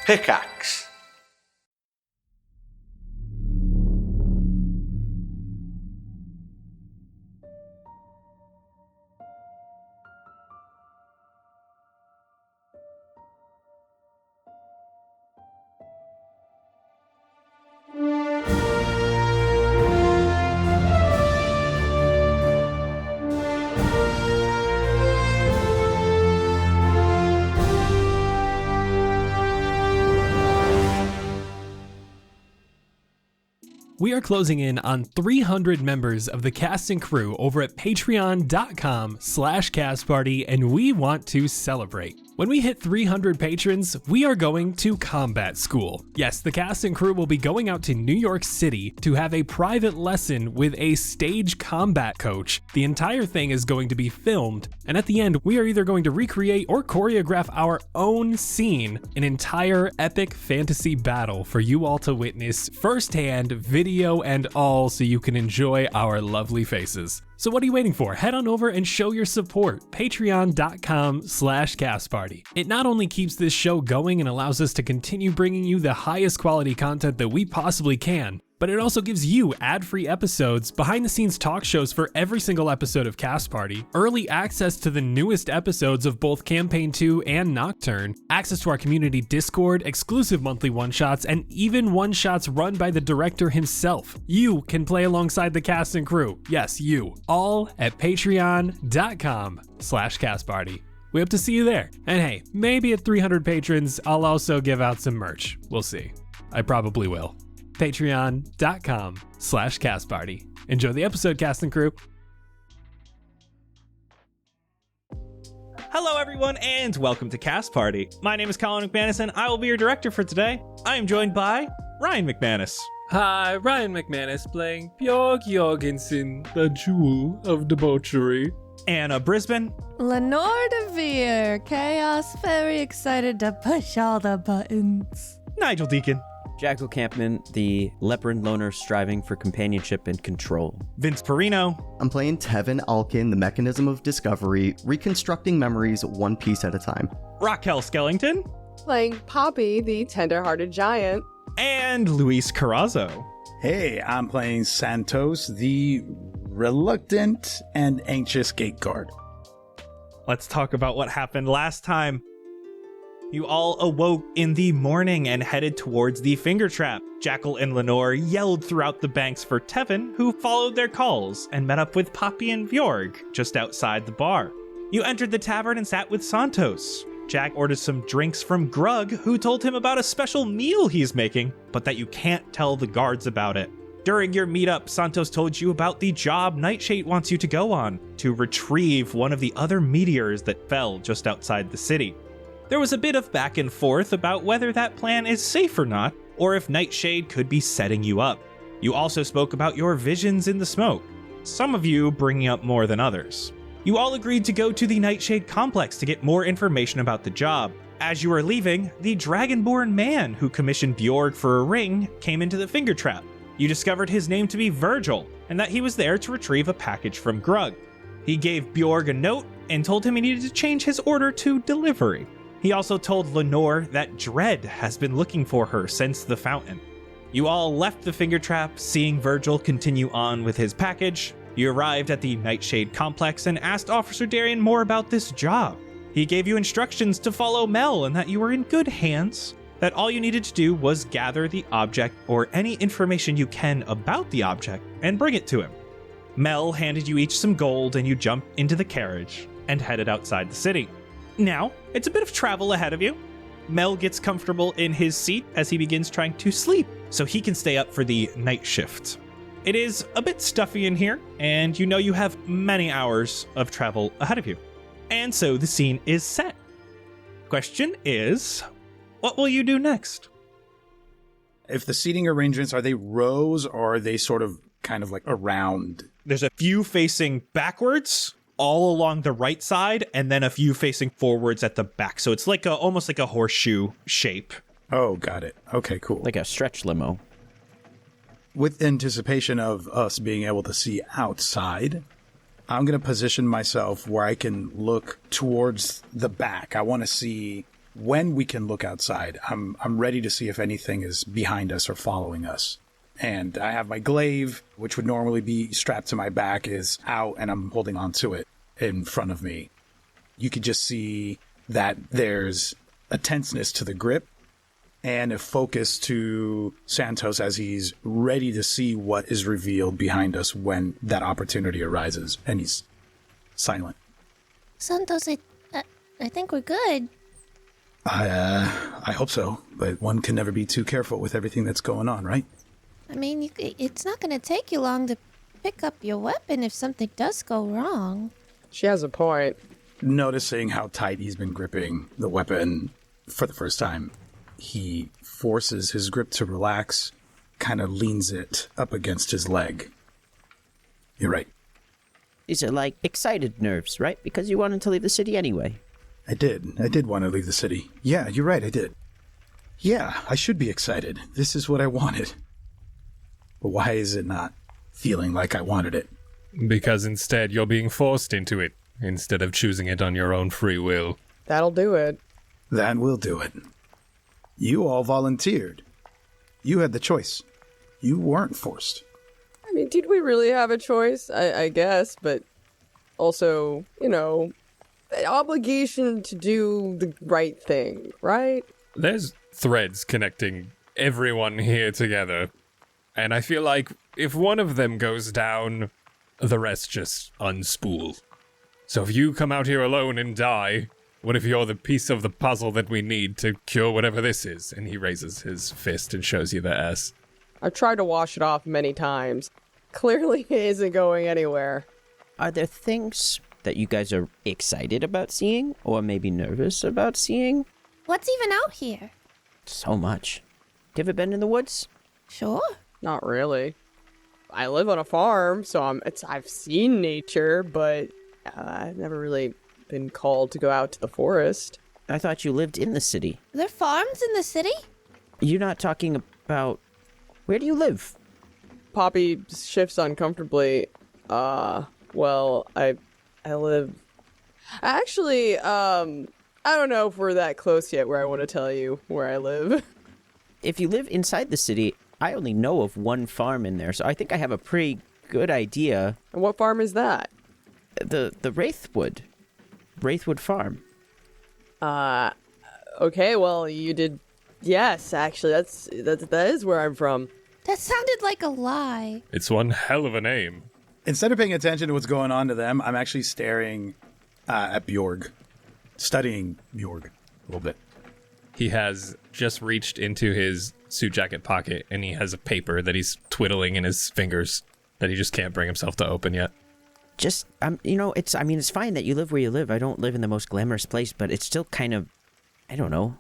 Pickaxe. We are closing in on 300 members of the cast and crew over at patreon.com/castparty, and we want to celebrate. When we hit 300 patrons, we are going to combat school. Yes, the cast and crew will be going out to New York City to have a private lesson with a stage combat coach. The entire thing is going to be filmed, and at the end, we are either going to recreate or choreograph our own scene, an entire epic fantasy battle for you all to witness firsthand, video and all, so you can enjoy our lovely faces. So what are you waiting for? Head on over and show your support. Patreon.com/castparty. It not only keeps this show going and allows us to continue bringing you the highest quality content that we possibly can, but it also gives you ad-free episodes, behind-the-scenes talk shows for every single episode of Cast Party, early access to the newest episodes of both Campaign 2 and Nocturne, access to our community Discord, exclusive monthly one-shots, and even one-shots run by the director himself. You can play alongside the cast and crew. Yes, you. All at patreon.com/castparty. We hope to see you there. And hey, maybe at 300 patrons, I'll also give out some merch. We'll see. I probably will. Patreon.com/castparty. Enjoy the episode, cast and crew. Hello everyone and welcome to Cast Party. My name is Colin McManus and I will be your director for today. I am joined by Ryan McManus. Hi, Ryan McManus playing Bjorg Jorgensen, the jewel of debauchery. Anna Brisbane. Lenore DeVere, Chaos, very excited to push all the buttons. Nigel Deacon. Jackal Campman, the leopard loner striving for companionship and control. Vince Perino. I'm playing Tevin Alkin, the mechanism of discovery, reconstructing memories one piece at a time. Raquel Skellington. Playing Poppy, the tender-hearted giant. And Luis Carrazzo. Hey, I'm playing Santos, the reluctant and anxious gate guard. Let's talk about what happened last time. You all awoke in the morning and headed towards the finger trap. Jackal and Lenore yelled throughout the banks for Tevin, who followed their calls and met up with Poppy and Bjorg just outside the bar. You entered the tavern and sat with Santos. Jack ordered some drinks from Grug, who told him about a special meal he's making, but that you can't tell the guards about it. During your meetup, Santos told you about the job Nightshade wants you to go on, to retrieve one of the other meteors that fell just outside the city. There was a bit of back and forth about whether that plan is safe or not, or if Nightshade could be setting you up. You also spoke about your visions in the smoke, some of you bringing up more than others. You all agreed to go to the Nightshade complex to get more information about the job. As you were leaving, the Dragonborn man who commissioned Bjorg for a ring came into the finger trap. You discovered his name to be Virgil, and that he was there to retrieve a package from Grug. He gave Bjorg a note and told him he needed to change his order to delivery. He also told Lenore that Dread has been looking for her since the fountain. You all left the finger trap, seeing Virgil continue on with his package. You arrived at the Nightshade complex and asked Officer Darian more about this job. He gave you instructions to follow Mel and that you were in good hands, that all you needed to do was gather the object or any information you can about the object and bring it to him. Mel handed you each some gold and you jumped into the carriage and headed outside the city. Now, it's a bit of travel ahead of you. Mel gets comfortable in his seat as he begins trying to sleep so he can stay up for the night shift. It is a bit stuffy in here, and you know you have many hours of travel ahead of you. And so the scene is set. Question is, what will you do next? If the seating arrangements, are they rows or are they sort of kind of like around? There's a few facing backwards, all along the right side, and then a few facing forwards at the back. So it's like almost like a horseshoe shape. Oh, got it. Okay, cool. Like a stretch limo. With anticipation of us being able to see outside, I'm going to position myself where I can look towards the back. I want to see when we can look outside, I'm ready to see if anything is behind us or following us. And I have my glaive, which would normally be strapped to my back, is out, and I'm holding on to it in front of me. You could just see that there's a tenseness to the grip and a focus to Santos as he's ready to see what is revealed behind us when that opportunity arises. And he's silent. Santos, I think we're good. I hope so, but one can never be too careful with everything that's going on, right? I mean, it's not going to take you long to pick up your weapon if something does go wrong. She has a point. Noticing how tight he's been gripping the weapon for the first time, he forces his grip to relax, kind of leans it up against his leg. You're right. These are like excited nerves, right? Because you wanted to leave the city anyway. I did want to leave the city. Yeah, you're right, I did. Yeah, I should be excited. This is what I wanted. But why is it not feeling like I wanted it? Because instead you're being forced into it, instead of choosing it on your own free will. That'll do it. That will do it. You all volunteered. You had the choice. You weren't forced. I mean, did we really have a choice? I guess, but also, the obligation to do the right thing, right? There's threads connecting everyone here together, and I feel like if one of them goes down, the rest just unspool. So if you come out here alone and die, what if you're the piece of the puzzle that we need to cure whatever this is? And he raises his fist and shows you the S. I've tried to wash it off many times. Clearly it isn't going anywhere. Are there things that you guys are excited about seeing, or maybe nervous about seeing? What's even out here? So much. You ever been in the woods? Sure. Not really. I live on a farm, so I've seen nature, but I've never really been called to go out to the forest. I thought you lived in the city. Are there farms in the city? You're not talking about... Where do you live? Poppy shifts uncomfortably. Well, I live... Actually, I don't know if we're that close yet where I want to tell you where I live. If you live inside the city, I only know of one farm in there, so I think I have a pretty good idea. And what farm is that? The Wraithwood Farm. Okay, well, you did... Yes, actually, that is where I'm from. That sounded like a lie. It's one hell of a name. Instead of paying attention to what's going on to them, I'm actually staring at Bjorg. Studying Bjorg a little bit. He has just reached into his suit jacket pocket, and he has a paper that he's twiddling in his fingers that he just can't bring himself to open yet. Just, it's fine that you live where you live. I don't live in the most glamorous place, but it's still kind of, I don't know,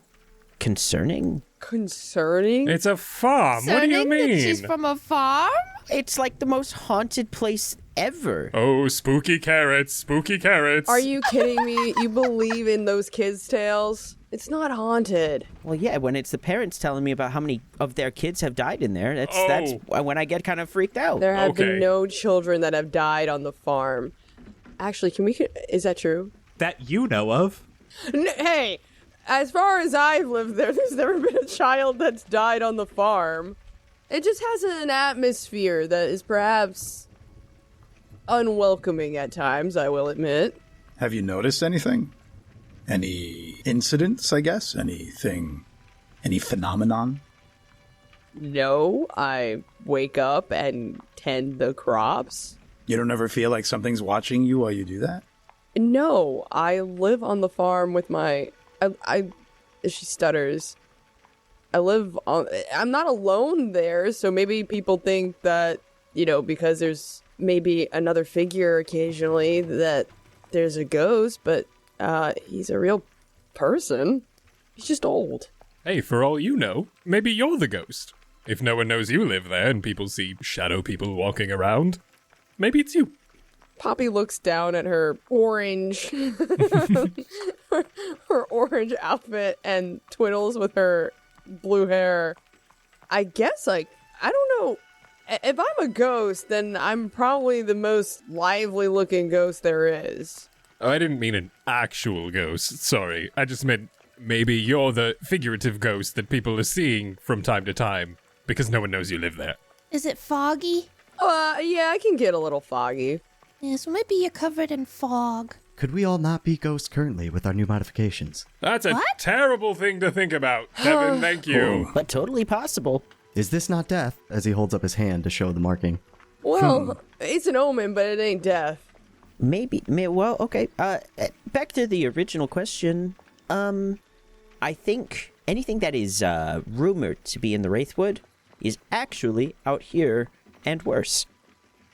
concerning? Concerning? It's a farm. What do you Concerning that mean? she's from a farm? It's like the most haunted place ever. Oh, spooky carrots, spooky carrots. Are you kidding me? You believe in those kids' tales? It's not haunted. Well, yeah, when it's the parents telling me about how many of their kids have died in there, that's when I get kind of freaked out. There have been no children that have died on the farm. Actually, is that true? That you know of. Hey, as far as I've lived there, there's never been a child that's died on the farm. It just has an atmosphere that is perhaps unwelcoming at times, I will admit. Have you noticed anything? Any incidents, I guess? Any phenomenon? No, I wake up and tend the crops. You don't ever feel like something's watching you while you do that? No, I live on the farm with my... She stutters. I'm not alone there, so maybe people think that, because there's maybe another figure occasionally that there's a ghost, but he's a real person. He's just old. Hey, for all you know, maybe you're the ghost. If no one knows you live there and people see shadow people walking around, maybe it's you. Poppy looks down at her orange, her orange outfit and twiddles with her blue hair. I guess, I don't know. If I'm a ghost, then I'm probably the most lively looking ghost there is. Oh, I didn't mean an actual ghost. Sorry. I just meant maybe you're the figurative ghost that people are seeing from time to time because no one knows you live there. Is it foggy? Yeah, I can get a little foggy. Yes, maybe you're covered in fog. Could we all not be ghosts currently with our new modifications? That's a What? terrible thing to think about. Devin, thank you. But totally possible. Is this not death? As he holds up his hand to show the marking. Well, it's an omen, but it ain't death. Maybe. Well, okay. Back to the original question. I think anything that is rumored to be in the Wraithwood is actually out here and worse.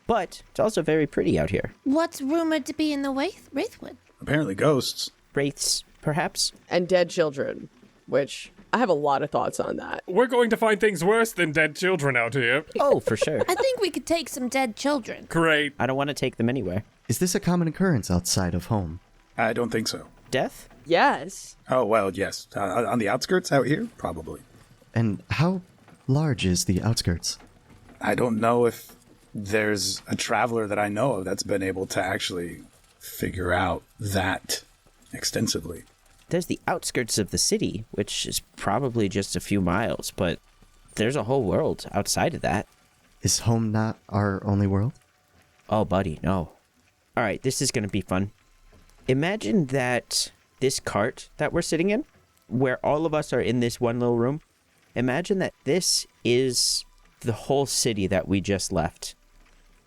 But it's also very pretty out here. What's rumored to be in the Wraithwood? Apparently ghosts. Wraiths, perhaps? And dead children, which I have a lot of thoughts on that. We're going to find things worse than dead children out here. Oh, for sure. I think we could take some dead children. Great. I don't want to take them anywhere. Is this a common occurrence outside of home? I don't think so. Death? Yes. Oh, well, yes. On the outskirts out here? Probably. And how large is the outskirts? I don't know if there's a traveler that I know of that's been able to actually figure out that extensively. There's the outskirts of the city, which is probably just a few miles, but there's a whole world outside of that. Is home not our only world? Oh, buddy, no. All right, this is going to be fun. Imagine that this cart that we're sitting in, where all of us are in this one little room, imagine that this is the whole city that we just left.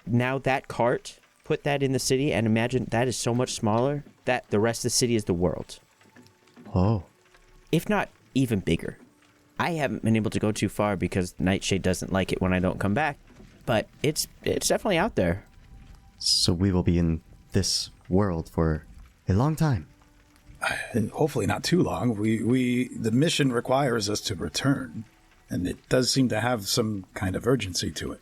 Now that cart, put that in the city, and imagine that is so much smaller that the rest of the city is the world. Oh. If not even bigger. I haven't been able to go too far because Nightshade doesn't like it when I don't come back, but it's definitely out there. So we will be in this world for a long time. And hopefully not too long. The mission requires us to return, and it does seem to have some kind of urgency to it.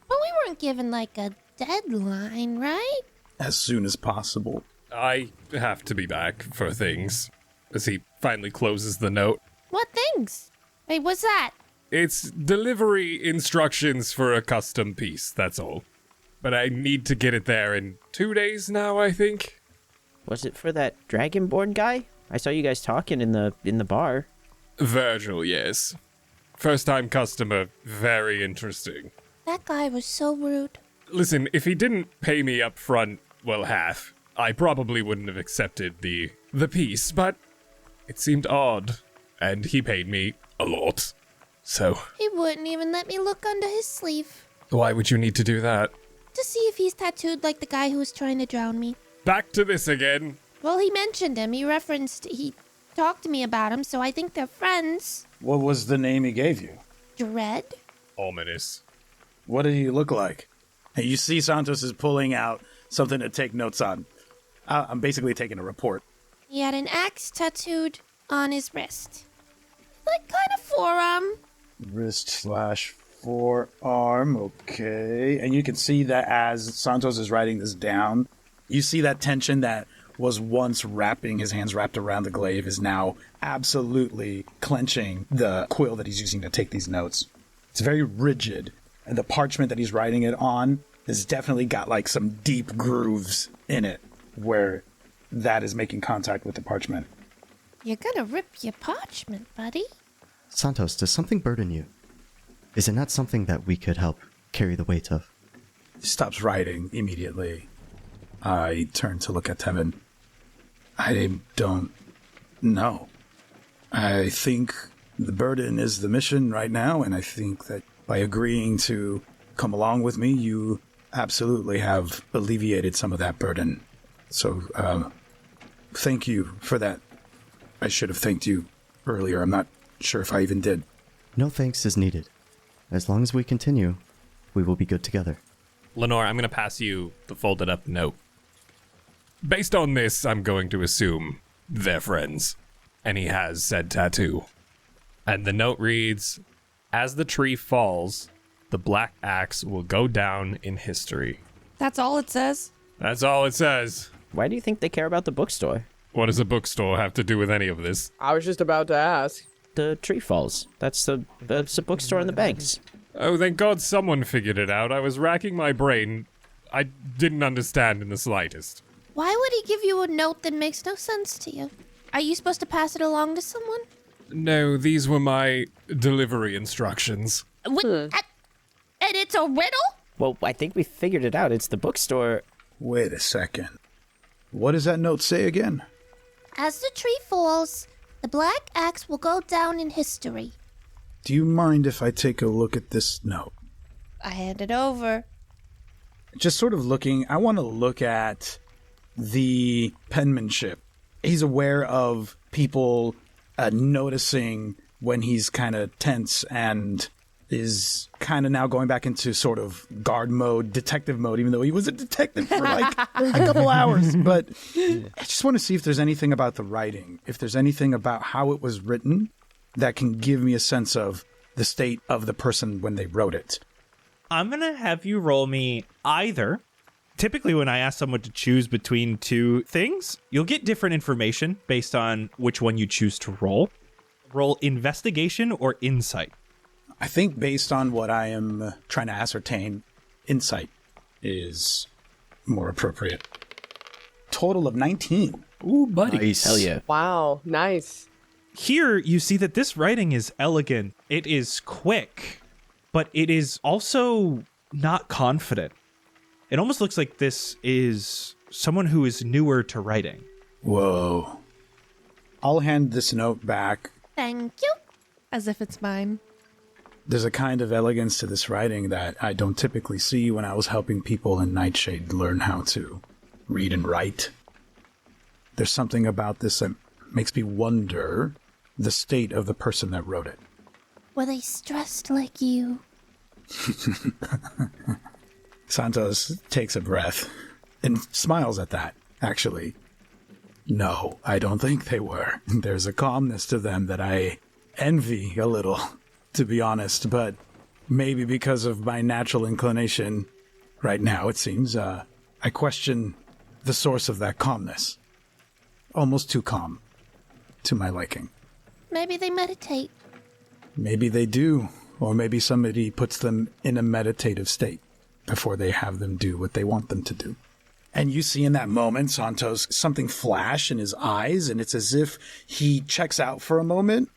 But we weren't given like a deadline, right? As soon as possible. I have to be back for things. As he finally closes the note. What things? Wait, what's that? It's delivery instructions for a custom piece, that's all. But I need to get it there in 2 days now, I think. Was it for that Dragonborn guy? I saw you guys talking in the bar. Virgil, yes. First time customer, very interesting. That guy was so rude. Listen, if he didn't pay me up front, well, half, I probably wouldn't have accepted the piece, but it seemed odd, and he paid me a lot. So, He wouldn't even let me look under his sleeve why would you need to do that? to see if he's tattooed like the guy who was trying to drown me. Back to this again. Well, he mentioned him. He talked to me about him, so I think they're friends. What was the name he gave you? Dread? Ominous. What did he look like? And you see Santos is pulling out something to take notes on. I'm basically taking a report. He had an axe tattooed on his wrist. Like kind of forearm. Wrist/forearm, okay. And you can see that as Santos is writing this down, you see that tension that was once wrapping, his hands wrapped around the glaive, is now absolutely clenching the quill that he's using to take these notes. It's very rigid, and the parchment that he's writing it on has definitely got like some deep grooves in it where that is making contact with the parchment. You're gonna rip your parchment, buddy. Santos, does something burden you? Is it not something that we could help carry the weight of? He stops writing immediately. I turn to look at Tevin. I don't know. I think the burden is the mission right now, and I think that by agreeing to come along with me, you absolutely have alleviated some of that burden. So, thank you for that. I should have thanked you earlier. I'm not sure if I even did. No thanks is needed. As long as we continue, we will be good together. Lenore, I'm going to pass you the folded up note. Based on this, I'm going to assume they're friends. And he has said tattoo. And the note reads, as the tree falls, the black axe will go down in history. That's all it says? That's all it says. Why do you think they care about the bookstore? What does a bookstore have to do with any of this? I was just about to ask. The tree falls. That's the bookstore in the banks. Oh, thank God someone figured it out. I was racking my brain. I didn't understand in the slightest. Why would he give you a note that makes no sense to you? Are you supposed to pass it along to someone? No, these were my delivery instructions. And it's a riddle? Well, I think we figured it out. It's the bookstore. Wait a second. What does that note say again? As the tree falls, the black axe will go down in history. Do you mind if I take a look at this note? I hand it over. Just sort of looking, I want to look at the penmanship. He's aware of people noticing when he's kind of tense and is kind of now going back into sort of guard mode, detective mode, even though he was a detective for like a couple hours. But I just want to see if there's anything about the writing, if there's anything about how it was written that can give me a sense of the state of the person when they wrote it. I'm going to have you roll me either. Typically, when I ask someone to choose between two things, you'll get different information based on which one you choose to roll. Roll investigation or insight. I think based on what I am trying to ascertain, insight is more appropriate. Total of 19. Ooh, buddy. Nice. Hell yeah. Wow, nice. Here, you see that this writing is elegant. It is quick, but it is also not confident. It almost looks like this is someone who is newer to writing. Whoa. I'll hand this note back. Thank you. As if it's mine. There's a kind of elegance to this writing that I don't typically see when I was helping people in Nightshade learn how to read and write. There's something about this that makes me wonder the state of the person that wrote it. Were they stressed like you? Santos takes a breath and smiles at that, actually. No, I don't think they were. There's a calmness to them that I envy a little, to be honest, but maybe because of my natural inclination right now, it seems, I question the source of that calmness. Almost too calm, to my liking. Maybe they meditate. Maybe they do, or maybe somebody puts them in a meditative state before they have them do what they want them to do. And you see in that moment, Santos, something flash in his eyes, and it's as if he checks out for a moment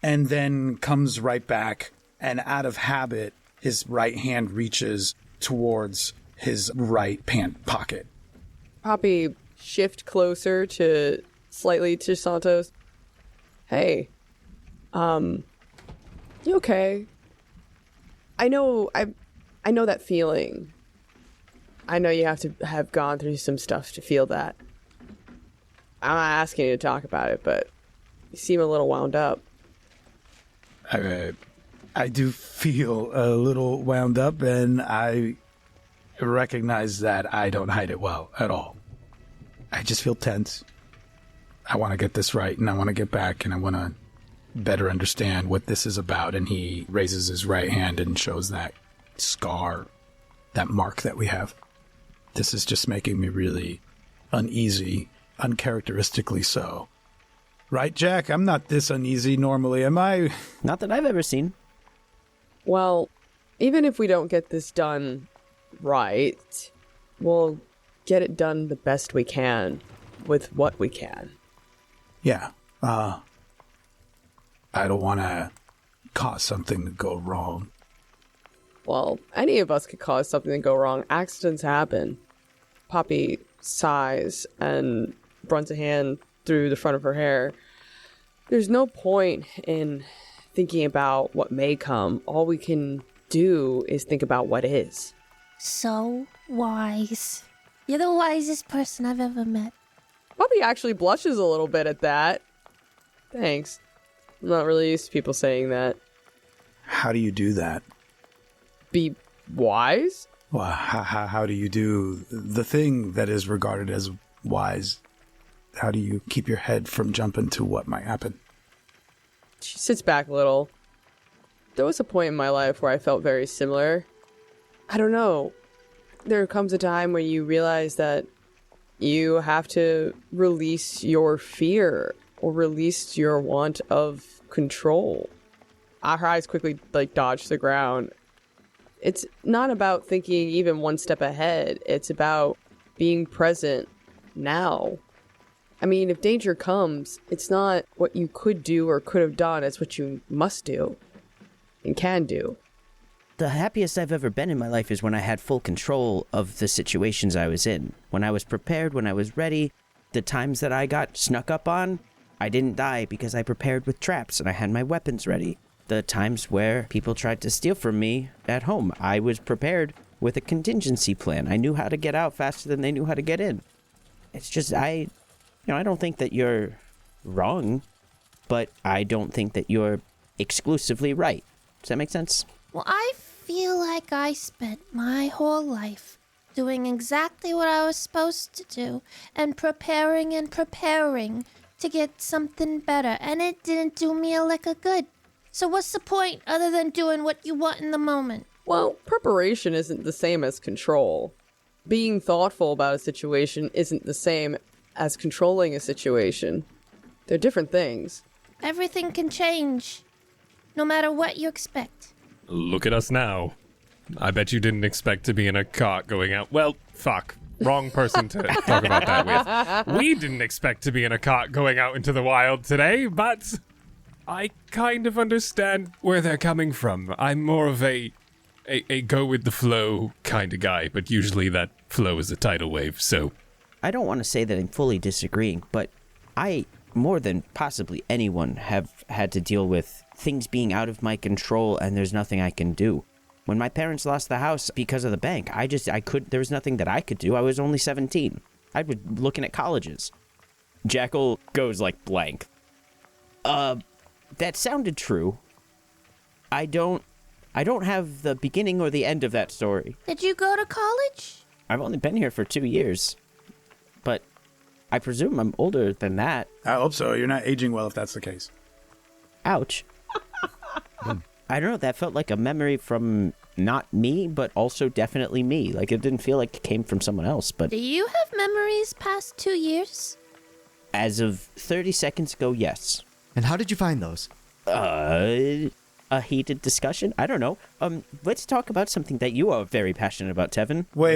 and then comes right back, and out of habit, his right hand reaches towards his right pant pocket. Poppy shift closer to slightly to Santos. Hey, you okay? I know that feeling. I know you have to have gone through some stuff to feel that. I'm not asking you to talk about it, but you seem a little wound up. I do feel a little wound up, and I recognize that I don't hide it well at all. I just feel tense. I want to get this right, and I want to get back, and I want to better understand what this is about. And he raises his right hand and shows that scar, that mark that we have. This is just making me really uneasy, uncharacteristically so. Right, Jack? I'm not this uneasy normally, am I? Not that I've ever seen. Well, even if we don't get this done right, we'll get it done the best we can with what we can. Yeah. I don't want to cause something to go wrong. Well, any of us could cause something to go wrong. Accidents happen. Poppy sighs and runs a hand through the front of her hair. There's no point in thinking about what may come. All we can do is think about what is. So wise. You're the wisest person I've ever met. Poppy actually blushes a little bit at that. Thanks. I'm not really used to people saying that. How do you do that? Be wise? Well, how do you do the thing that is regarded as wise? How do you keep your head from jumping to what might happen? She sits back a little. There was a point in my life where I felt very similar. I don't know. There comes a time when you realize that you have to release your fear or release your want of control. Her eyes quickly dodge the ground. It's not about thinking even one step ahead. It's about being present now. I mean, if danger comes, it's not what you could do or could have done, it's what you must do and can do. The happiest I've ever been in my life is when I had full control of the situations I was in. When I was prepared, when I was ready. The times that I got snuck up on, I didn't die because I prepared with traps and I had my weapons ready. The times where people tried to steal from me at home, I was prepared with a contingency plan. I knew how to get out faster than they knew how to get in. It's just, I don't think that you're wrong, but I don't think that you're exclusively right. Does that make sense? Well, I feel like I spent my whole life doing exactly what I was supposed to do and preparing to get something better, and it didn't do me a lick of good. So what's the point other than doing what you want in the moment? Well, preparation isn't the same as control. Being thoughtful about a situation isn't the same as controlling a situation. They're different things. Everything can change, no matter what you expect. Look at us now. I bet you didn't expect to be in a cart going out. Well, fuck. Wrong person to talk about that with. We didn't expect to be in a cart going out into the wild today, but I kind of understand where they're coming from. I'm more of a go with the flow kind of guy, but usually that flow is a tidal wave, so. I don't want to say that I'm fully disagreeing, but I, more than possibly anyone, have had to deal with things being out of my control and there's nothing I can do. When my parents lost the house because of the bank, there was nothing that I could do. I was only 17. I was looking at colleges. Jackal goes like blank. That sounded true. I don't have the beginning or the end of that story. Did you go to college? I've only been here for 2 years. But I presume I'm older than that. I hope so. You're not aging well if that's the case. Ouch. I don't know, that felt like a memory from not me, but also definitely me. Like, it didn't feel like it came from someone else, but... Do you have memories past 2 years? As of 30 seconds ago, yes. And how did you find those? A heated discussion? I don't know. Let's talk about something that you are very passionate about, Tevin. Wait.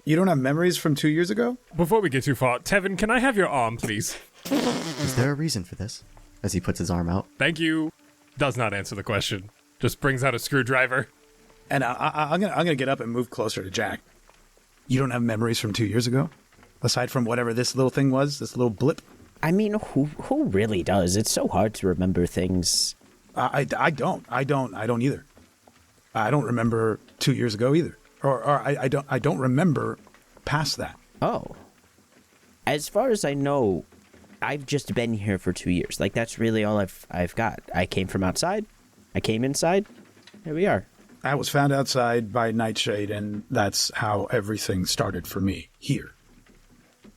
You don't have memories from 2 years ago? Before we get too far, Tevin, can I have your arm, please? Is there a reason for this? As he puts his arm out. Thank you. Does not answer the question. Just brings out a screwdriver. And I'm gonna get up and move closer to Jack. You don't have memories from 2 years ago? Aside from whatever this little thing was, this little blip? I mean, who really does? It's so hard to remember things. I don't either. I don't remember 2 years ago either. Or I don't remember past that. Oh. As far as I know, I've just been here for 2 years. Like, that's really all I've got. I came from outside. I came inside. Here we are. I was found outside by Nightshade, and that's how everything started for me here.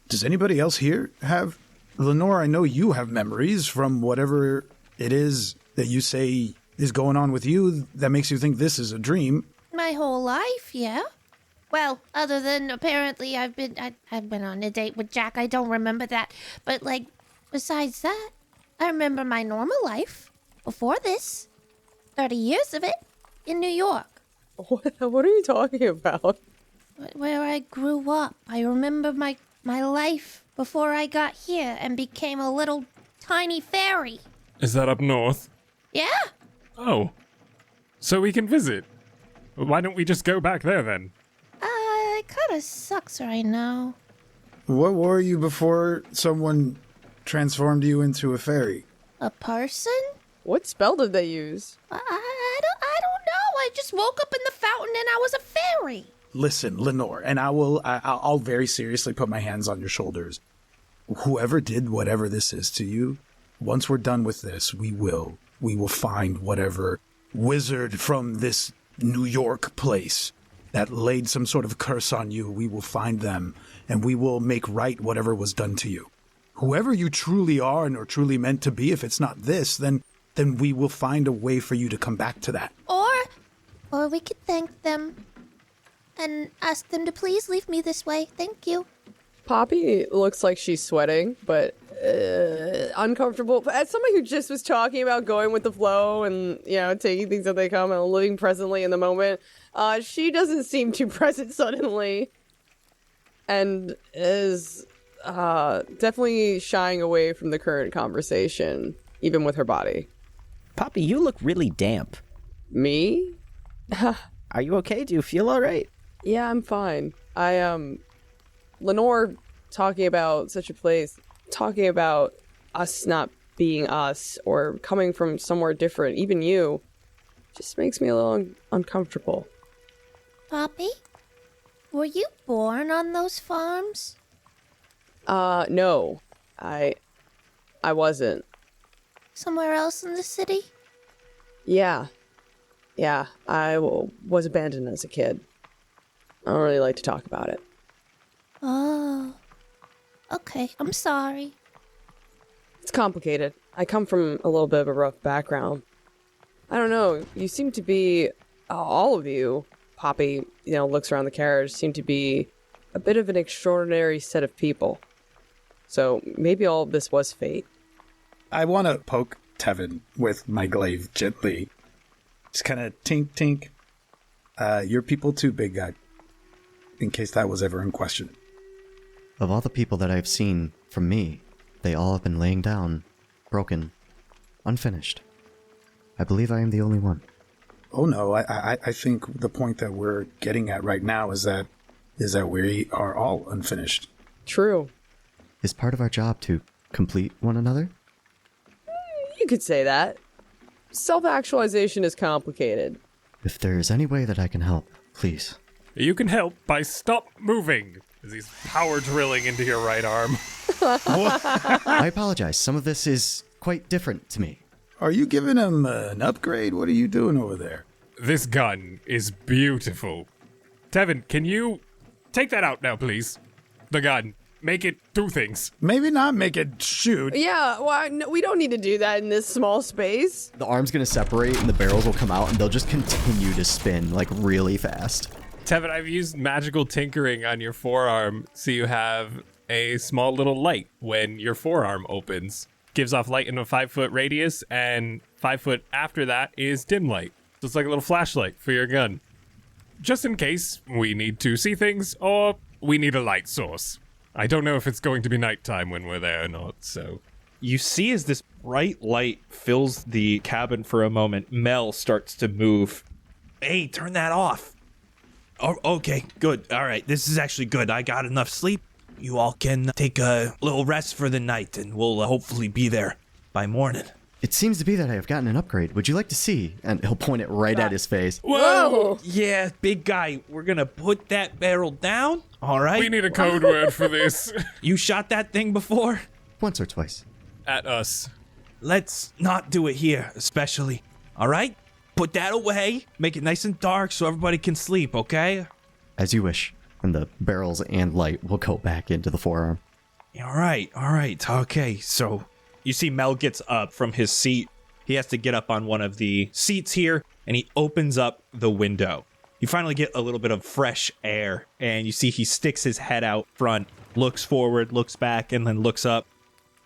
Does anybody else here have... Lenore, I know you have memories from whatever it is that you say is going on with you that makes you think this is a dream. My whole life, yeah. Well, other than apparently I went on a date with Jack. I don't remember that. But, like, besides that, I remember my normal life before this. 30 years of it in New York. What are you talking about? Where I grew up. I remember my life before I got here and became a little tiny fairy. Is that up north? Yeah. Oh. So we can visit. Why don't we just go back there then? It kind of sucks right now. What were you before someone transformed you into a fairy? A person? What spell did they use? I don't know. I just woke up in the fountain and I was a fairy. Listen, Lenore, and I'll very seriously put my hands on your shoulders. Whoever did whatever this is to you, once we're done with this, we will find whatever wizard from this New York place that laid some sort of curse on you. We will find them, and we will make right whatever was done to you. Whoever you truly are and are truly meant to be, if it's not this, then we will find a way for you to come back to that. Or we could thank them and ask them to please leave me this way. Thank you. Poppy looks like she's sweating, but uncomfortable. As somebody who just was talking about going with the flow and, taking things as they come and living presently in the moment, she doesn't seem too present suddenly. and is definitely shying away from the current conversation, even with her body. Poppy, you look really damp. Me? Are you okay? Do you feel all right? Yeah, I'm fine. Lenore talking about such a place, talking about us not being us or coming from somewhere different, even you, just makes me a little uncomfortable. Poppy, were you born on those farms? No. I wasn't. Somewhere else in the city? Yeah. Yeah, I was abandoned as a kid. I don't really like to talk about it. Oh. Okay, I'm sorry. It's complicated. I come from a little bit of a rough background. I don't know, you seem to be, all of you, Poppy, looks around the carriage, seem to be a bit of an extraordinary set of people. So maybe all of this was fate. I want to poke Tevin with my glaive gently. Just kind of tink, tink. You're people too, big guy. In case that was ever in question. Of all the people that I've seen from me, they all have been laying down, broken, unfinished. I believe I am the only one. Oh no, I think the point that we're getting at right now is that we are all unfinished. True. Is part of our job to complete one another? You could say that. Self-actualization is complicated. If there is any way that I can help, please. You can help by stop moving, as he's power drilling into your right arm. I apologize. Some of this is quite different to me. Are you giving him an upgrade? What are you doing over there? This gun is beautiful. Tevin, can you take that out now, please? The gun. Make it do things. Maybe not make it shoot. Yeah, well, no, we don't need to do that in this small space. The arm's gonna separate and the barrels will come out and they'll just continue to spin like really fast. Tevin, I've used magical tinkering on your forearm so you have a small little light when your forearm opens. Gives off light in a 5-foot radius, and 5 foot after that is dim light. So it's like a little flashlight for your gun. Just in case we need to see things or we need a light source. I don't know if it's going to be nighttime when we're there or not, so... You see as this bright light fills the cabin for a moment, Mel starts to move. Hey, turn that off. Oh, okay, good. All right, this is actually good. I got enough sleep. You all can take a little rest for the night, and we'll hopefully be there by morning. It seems to be that I have gotten an upgrade. Would you like to see? And he'll point it right at his face. Whoa! Yeah, big guy, we're gonna put that barrel down, all right? We need a code word for this. You shot that thing before? Once or twice. At us. Let's not do it here, especially, all right? Put that away, make it nice and dark so everybody can sleep, okay? As you wish. And the barrels and light will go back into the forearm. All right, okay, so... You see Mel gets up from his seat. He has to get up on one of the seats here, and he opens up the window. You finally get a little bit of fresh air, and you see he sticks his head out front, looks forward, looks back, and then looks up.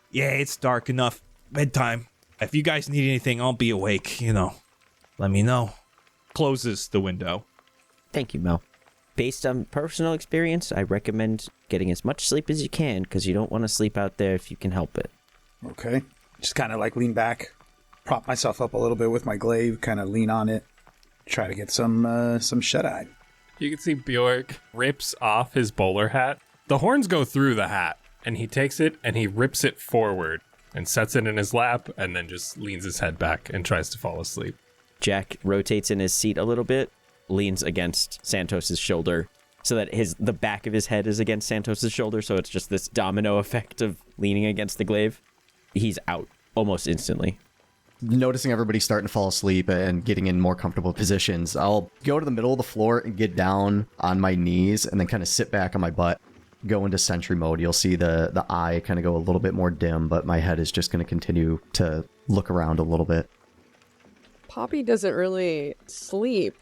Yeah, it's dark enough. Bedtime. If you guys need anything, I'll be awake, Let me know. Closes the window. Thank you, Mel. Based on personal experience, I recommend getting as much sleep as you can, because you don't want to sleep out there if you can help it. Okay. Just kind of lean back, prop myself up a little bit with my glaive, kind of lean on it, try to get some shut-eye. You can see Bjork rips off his bowler hat. The horns go through the hat, and he takes it and he rips it forward and sets it in his lap and then just leans his head back and tries to fall asleep. Jack rotates in his seat a little bit, leans against Santos's shoulder so that the back of his head is against Santos's shoulder, so it's just this domino effect of leaning against the glaive. He's out almost instantly. Noticing everybody starting to fall asleep and getting in more comfortable positions, I'll go to the middle of the floor and get down on my knees and then kind of sit back on my butt, go into sentry mode. You'll see the eye kind of go a little bit more dim, but my head is just going to continue to look around a little bit. Poppy doesn't really sleep.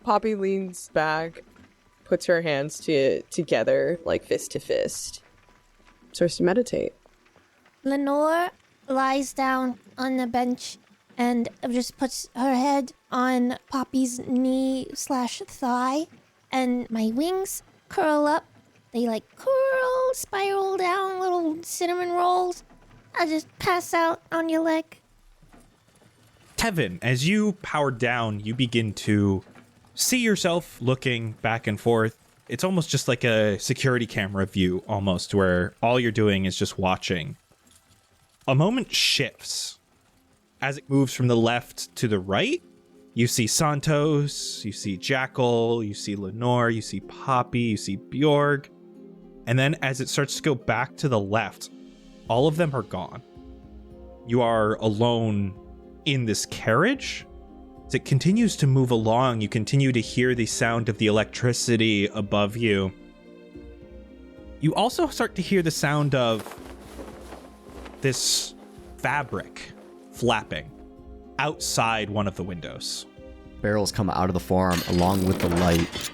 Poppy leans back, puts her hands together, like fist to fist, starts to meditate. Lenore lies down on the bench and just puts her head on Poppy's knee/thigh, and my wings curl up. They like curl, spiral down, little cinnamon rolls. I just pass out on your leg. Tevin, as you power down, you begin to see yourself looking back and forth. It's almost just like a security camera view, almost, where all you're doing is just watching. A moment shifts. As it moves from the left to the right, you see Santos, you see Jackal, you see Lenore, you see Poppy, you see Bjorg. And then as it starts to go back to the left, all of them are gone. You are alone in this carriage. As it continues to move along, you continue to hear the sound of the electricity above you. You also start to hear the sound of this fabric flapping outside one of the windows. Barrels come out of the forearm along with the light.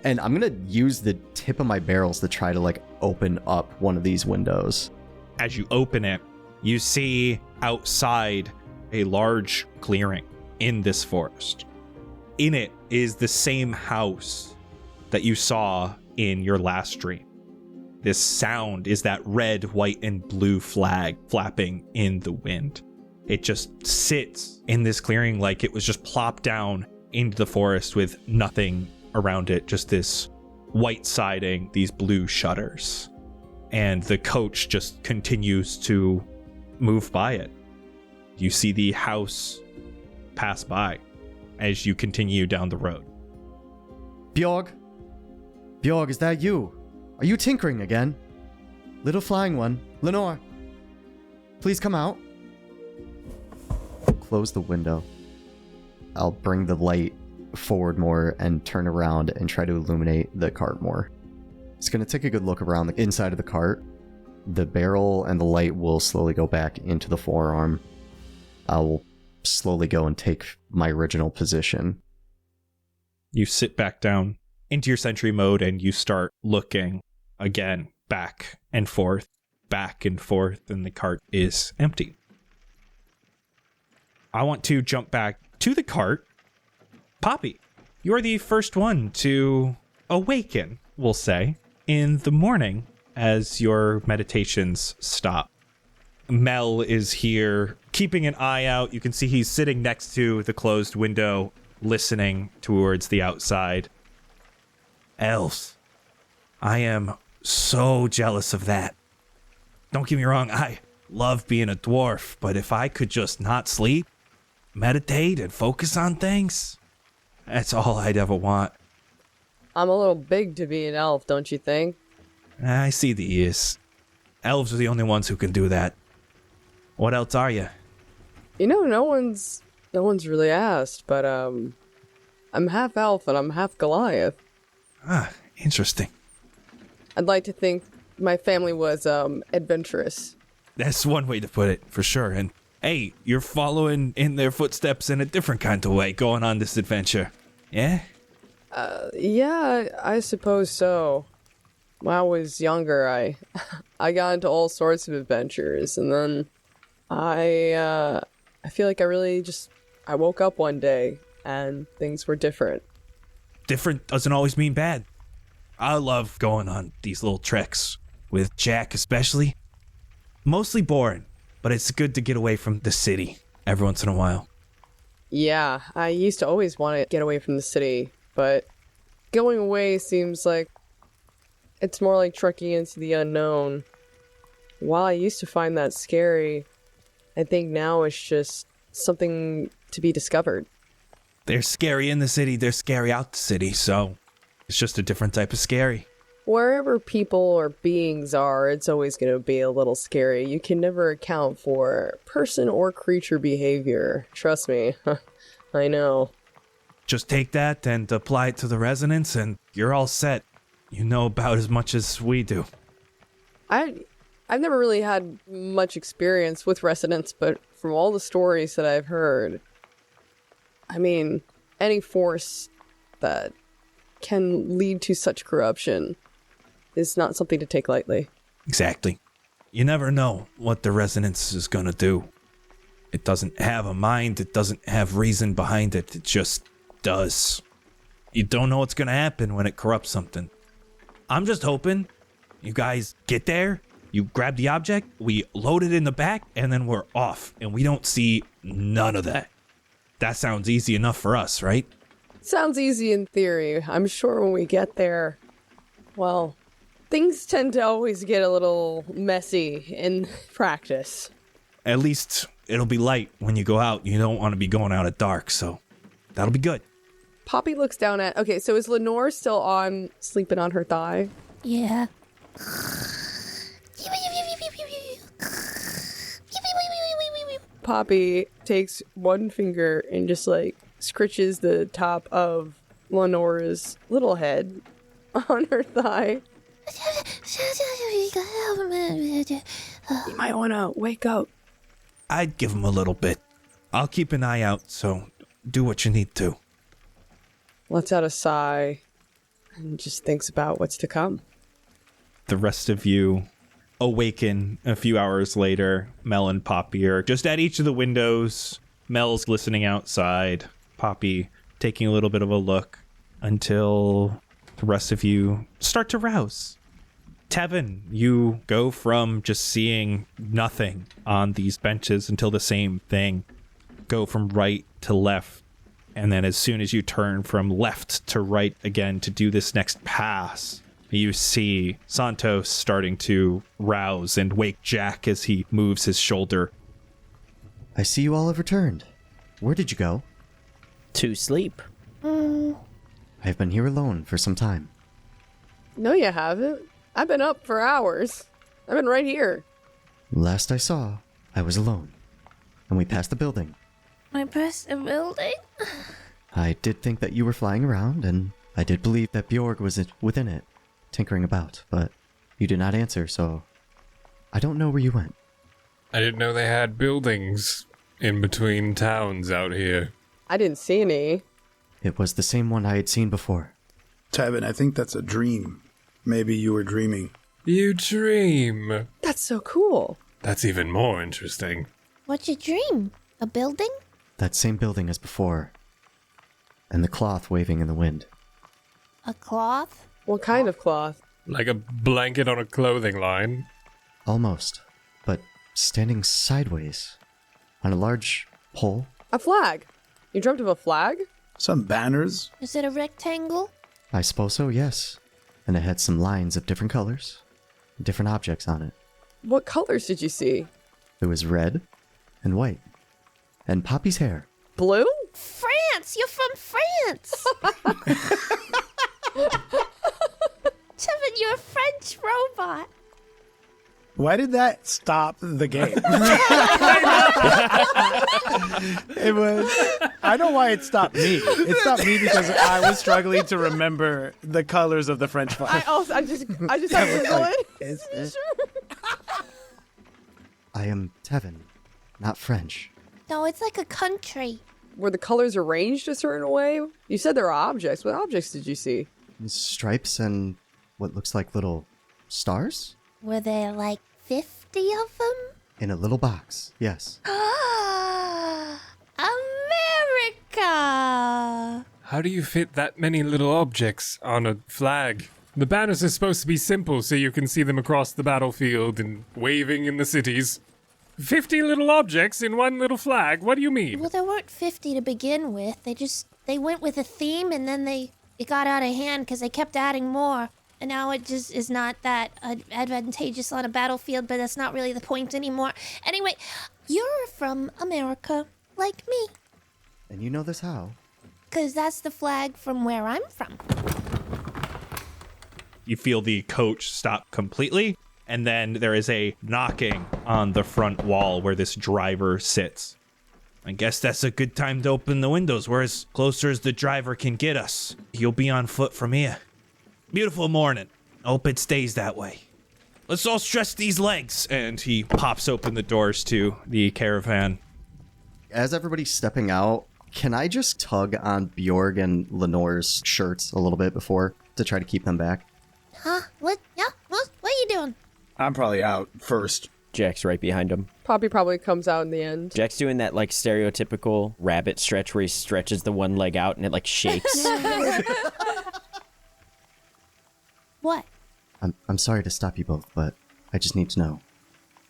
And I'm going to use the tip of my barrels to try to like open up one of these windows. As you open it, you see outside a large clearing in this forest. In it is the same house that you saw in your last dream. This sound is that red, white, and blue flag flapping in the wind. It just sits in this clearing like it was just plopped down into the forest with nothing around it, just this white siding, these blue shutters. And the coach just continues to move by it. You see the house pass by as you continue down the road. Bjorg? Bjorg, is that you? Are you tinkering again? Little flying one. Lenore, please come out. Close the window. I'll bring the light forward more and turn around and try to illuminate the cart more. It's going to take a good look around the inside of the cart. The barrel and the light will slowly go back into the forearm. I will slowly go and take my original position. You sit back down into your sentry mode and you start looking again back and forth, and the cart is empty. I want to jump back to the cart. Poppy, you're the first one to awaken, we'll say, in the morning as your meditations stop. Mel is here, keeping an eye out. You can see he's sitting next to the closed window, listening towards the outside. Elves, I am so jealous of that. Don't get me wrong, I love being a dwarf, but if I could just not sleep, meditate, and focus on things, that's all I'd ever want. I'm a little big to be an elf, don't you think? I see the ears. Elves are the only ones who can do that. What else are you? You know, no one's really asked, but I'm half elf and I'm half Goliath. Ah, interesting. I'd like to think my family was adventurous. That's one way to put it, for sure. And hey, you're following in their footsteps in a different kind of way, going on this adventure. Yeah? Yeah, I suppose so. When I was younger, I got into all sorts of adventures, and then I feel like I woke up one day and things were different. Different doesn't always mean bad. I love going on these little treks, with Jack especially. Mostly boring, but it's good to get away from the city every once in a while. Yeah, I used to always want to get away from the city, but going away seems like it's more like trekking into the unknown. While I used to find that scary, I think now it's just something to be discovered. They're scary in the city, they're scary out the city, so it's just a different type of scary. Wherever people or beings are, it's always going to be a little scary. You can never account for person or creature behavior. Trust me. I know. Just take that and apply it to the resonance and you're all set. You know about as much as we do. I've never really had much experience with resonance, but from all the stories that I've heard, I mean, any force that can lead to such corruption is not something to take lightly. Exactly. You never know what the resonance is gonna do. It doesn't have a mind, it doesn't have reason behind it, it just does. You don't know what's gonna happen when it corrupts something. I'm just hoping You guys get there, you grab the object, we load it in the back, and then we're off. And we don't see none of that. That sounds easy enough for us, right? Sounds easy in theory. I'm sure when we get there, well, things tend to always get a little messy in practice. At least it'll be light when you go out. You don't want to be going out at dark, so that'll be good. Poppy looks down at... Okay, so is Lenore still sleeping on her thigh? Yeah. Poppy takes one finger and just like scritches the top of Lenore's little head on her thigh. You might want to wake up. I'd give him a little bit. I'll keep an eye out, so do what you need to. Lets out a sigh and just thinks about what's to come. The rest of you awaken a few hours later. Mel and Poppy are just at each of the windows. Mel's listening outside. Poppy taking a little bit of a look until the rest of you start to rouse. Tevin, you go from just seeing nothing on these benches until the same thing. Go from right to left. And then as soon as you turn from left to right again to do this next pass, you see Santos starting to rouse and wake Jack as he moves his shoulder. I see you all have returned. Where did you go? To sleep. I've been here alone for some time. No, you haven't. I've been up for hours. I've been right here. Last I saw, I was alone. And we passed the building. I pressed a building? I did think that you were flying around, and I did believe that Bjorg was within it, tinkering about, but you did not answer, so I don't know where you went. I didn't know they had buildings in between towns out here. I didn't see any. It was the same one I had seen before. Tevin, I think that's a dream. Maybe you were dreaming. You dream. That's so cool. That's even more interesting. What'd you dream? A building? That same building as before. And the cloth waving in the wind. A cloth? What kind of cloth? Like a blanket on a clothing line. Almost. But standing sideways. On a large pole. A flag. You dreamt of a flag? Some banners. Is it a rectangle? I suppose so, yes. And it had some lines of different colors. Different objects on it. What colors did you see? It was red and white. And Poppy's hair. Blue? France! You're from France! Tevin, you're a French robot. Why did that stop the game? It was... I know why it stopped me. It stopped me because I was struggling to remember the colors of the French flag. I just had to Google it. I am Tevin, not French. No, it's like a country. Were the colors arranged a certain way? You said there are objects. What objects did you see? Stripes and what looks like little stars? Were there like 50 of them? In a little box, yes. America! How do you fit that many little objects on a flag? The banners are supposed to be simple so you can see them across the battlefield and waving in the cities. 50 little objects in one little flag? What do you mean? Well, there weren't 50 to begin with. They went with a theme and then it got out of hand because they kept adding more. And now it just is not that advantageous on a battlefield, but that's not really the point anymore. Anyway, you're from America, like me. And you know this how? Because that's the flag from where I'm from. You feel the coach stop completely, and then there is a knocking on the front wall where this driver sits. I guess that's a good time to open the windows. We're as closer as the driver can get us. You'll be on foot from here. Beautiful morning. Hope it stays that way. Let's all stretch these legs. And he pops open the doors to the caravan. As everybody's stepping out, can I just tug on Bjorg and Lenore's shirts a little bit before to try to keep them back? Huh? What? Yeah? What are you doing? I'm probably out first. Jack's right behind him. Poppy probably comes out in the end. Jack's doing that like stereotypical rabbit stretch where he stretches the one leg out and it like shakes. What? I'm sorry to stop you both, but I just need to know.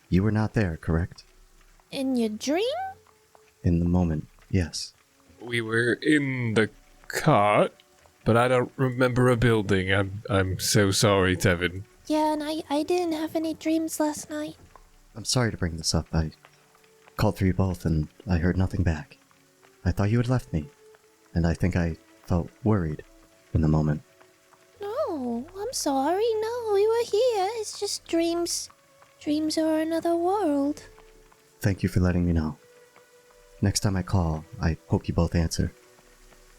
You were not there, correct? In your dream? In the moment, yes. We were in the cart, but I don't remember a building. I'm so sorry, Tevin. Yeah, and I didn't have any dreams last night. I'm sorry to bring this up. I called for you both, and I heard nothing back. I thought you had left me, and I think I felt worried in the moment. No, I'm sorry. No, we were here. It's just dreams. Dreams are another world. Thank you for letting me know. Next time I call, I hope you both answer.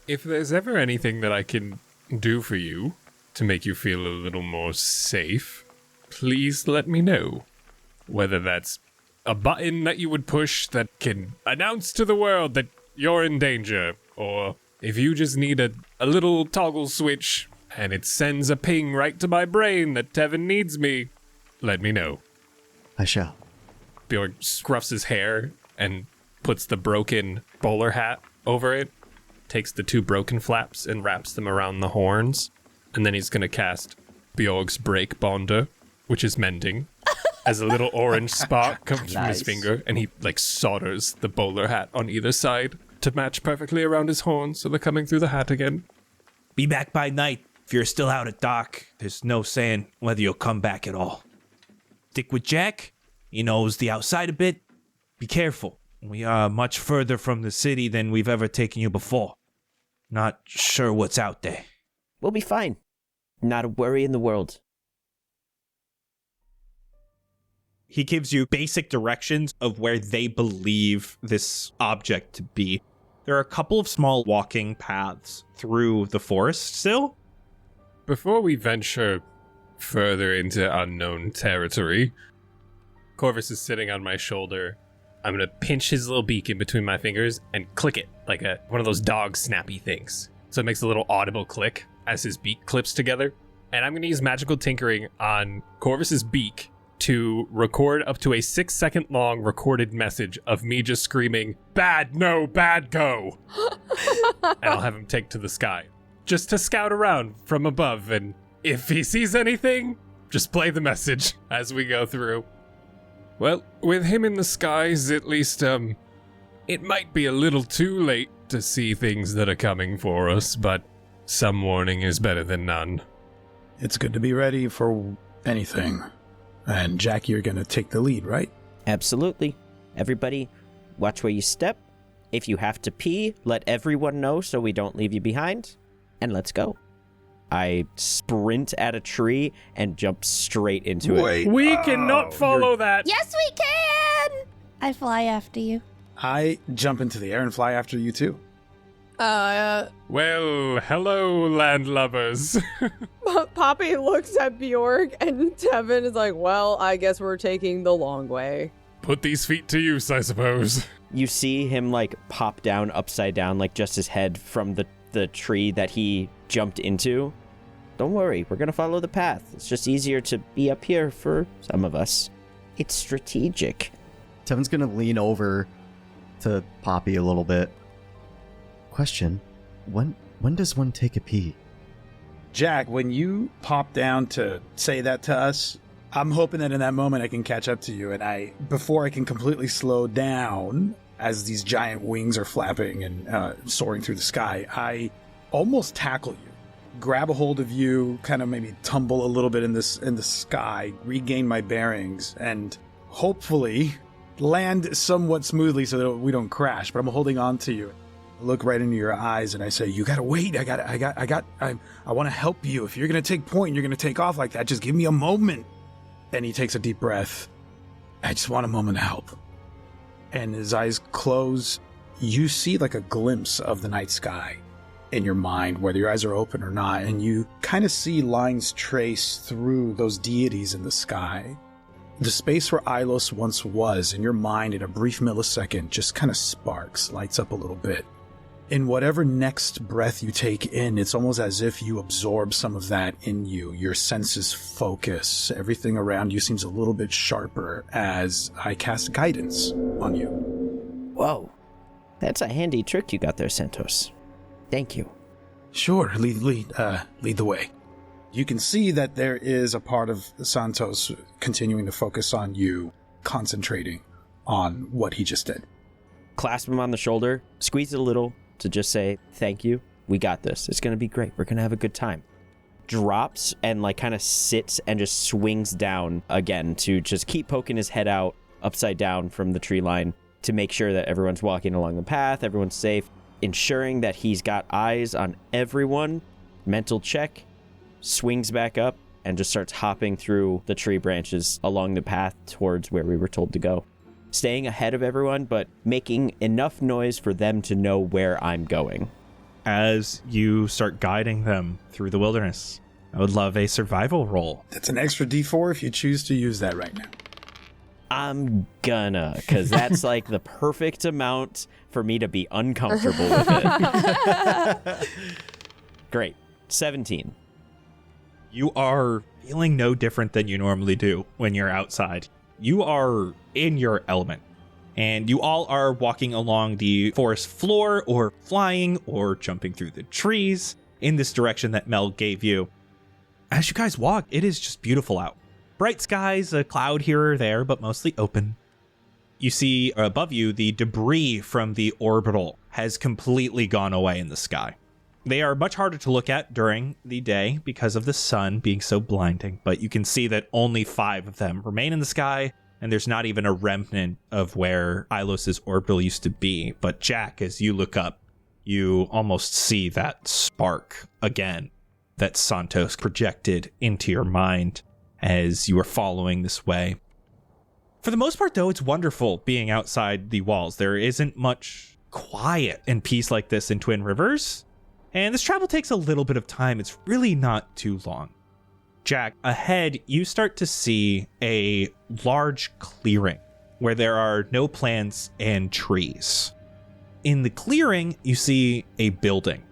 If there's ever anything that I can do for you to make you feel a little more safe, please let me know. Whether that's a button that you would push that can announce to the world that you're in danger, or if you just need a little toggle switch and it sends a ping right to my brain that Tevin needs me, let me know. I shall. Bjorn scruffs his hair and puts the broken bowler hat over it, takes the 2 broken flaps and wraps them around the horns, and then he's gonna cast Bjorg's Break Bonder, which is mending, as a little orange spark comes from his finger, and he solders the bowler hat on either side to match perfectly around his horns, so they're coming through the hat again. Be back by night. If you're still out at dark, there's no saying whether you'll come back at all. Stick with Jack. He knows the outside a bit. Be careful. We are much further from the city than we've ever taken you before. Not sure what's out there. We'll be fine. Not a worry in the world. He gives you basic directions of where they believe this object to be. There are a couple of small walking paths through the forest still. Before we venture further into unknown territory, Corvus is sitting on my shoulder. I'm going to pinch his little beak in between my fingers and click it like one of those dog snappy things. So it makes a little audible click as his beak clips together. And I'm going to use magical tinkering on Corvus's beak to record up to a 6-second long recorded message of me just screaming, "Bad, no, bad, go!" And I'll have him take to the sky, just to scout around from above, and if he sees anything, just play the message as we go through. Well, with him in the skies, at least, it might be a little too late to see things that are coming for us, but some warning is better than none. It's good to be ready for anything. And Jack, you're going to take the lead, right? Absolutely. Everybody, watch where you step. If you have to pee, let everyone know so we don't leave you behind. And let's go. I sprint at a tree and jump straight into it. We cannot follow that. Yes, we can! I fly after you. I jump into the air and fly after you, too. Well, hello, landlubbers. Poppy looks at Bjorg, and Tevin is like, well, I guess we're taking the long way. Put these feet to use, I suppose. You see him, pop down upside down, just his head from the tree that he jumped into. Don't worry, we're gonna follow the path. It's just easier to be up here for some of us. It's strategic. Tevin's gonna lean over to Poppy a little bit. Question, when does one take a pee? Jack, when you pop down to say that to us, I'm hoping that in that moment I can catch up to you, and before I can completely slow down, as these giant wings are flapping and soaring through the sky, I almost tackle you, grab a hold of you, kind of maybe tumble a little bit in the sky, regain my bearings, and hopefully land somewhat smoothly so that we don't crash. But I'm holding on to you. I look right into your eyes and I say, "You gotta wait. I want to help you. If you're gonna take point, and you're gonna take off like that. Just give me a moment." And he takes a deep breath. "I just want a moment to help." And his eyes close. You see a glimpse of the night sky in your mind, whether your eyes are open or not, and you kind of see lines trace through those deities in the sky. The space where Ilos once was, in your mind, in a brief millisecond, just kind of sparks, lights up a little bit. In whatever next breath you take in, it's almost as if you absorb some of that in you. Your senses focus. Everything around you seems a little bit sharper as I cast guidance on you. Whoa. That's a handy trick you got there, Santos. Thank you. Sure, lead the way. You can see that there is a part of Santos continuing to focus on you, concentrating on what he just did. Clasp him on the shoulder, squeeze it a little to just say, thank you. We got this. It's going to be great. We're going to have a good time. Drops and like kind of sits and just swings down again to just keep poking his head out upside down from the tree line to make sure that everyone's walking along the path, everyone's safe, ensuring that he's got eyes on everyone. Mental check, swings back up and just starts hopping through the tree branches along the path towards where we were told to go. Staying ahead of everyone, but making enough noise for them to know where I'm going. As you start guiding them through the wilderness, I would love a survival roll. That's an extra D4 if you choose to use that right now. I'm gonna, because that's like the perfect amount for me to be uncomfortable with it. Great. 17. You are feeling no different than you normally do when you're outside. You are in your element. And you all are walking along the forest floor or flying or jumping through the trees in this direction that Mel gave you. As you guys walk, it is just beautiful out. Bright skies, a cloud here or there, but mostly open. You see above you the debris from the orbital has completely gone away in the sky. They are much harder to look at during the day because of the sun being so blinding, but you can see that only 5 of them remain in the sky. And there's not even a remnant of where Ilos's orbital used to be. But Jack, as you look up, you almost see that spark again that Santos projected into your mind as you were following this way. For the most part, though, it's wonderful being outside the walls. There isn't much quiet and peace like this in Twin Rivers. And this travel takes a little bit of time. It's really not too long. Jack, ahead, you start to see a large clearing where there are no plants and trees. In the clearing, you see a building.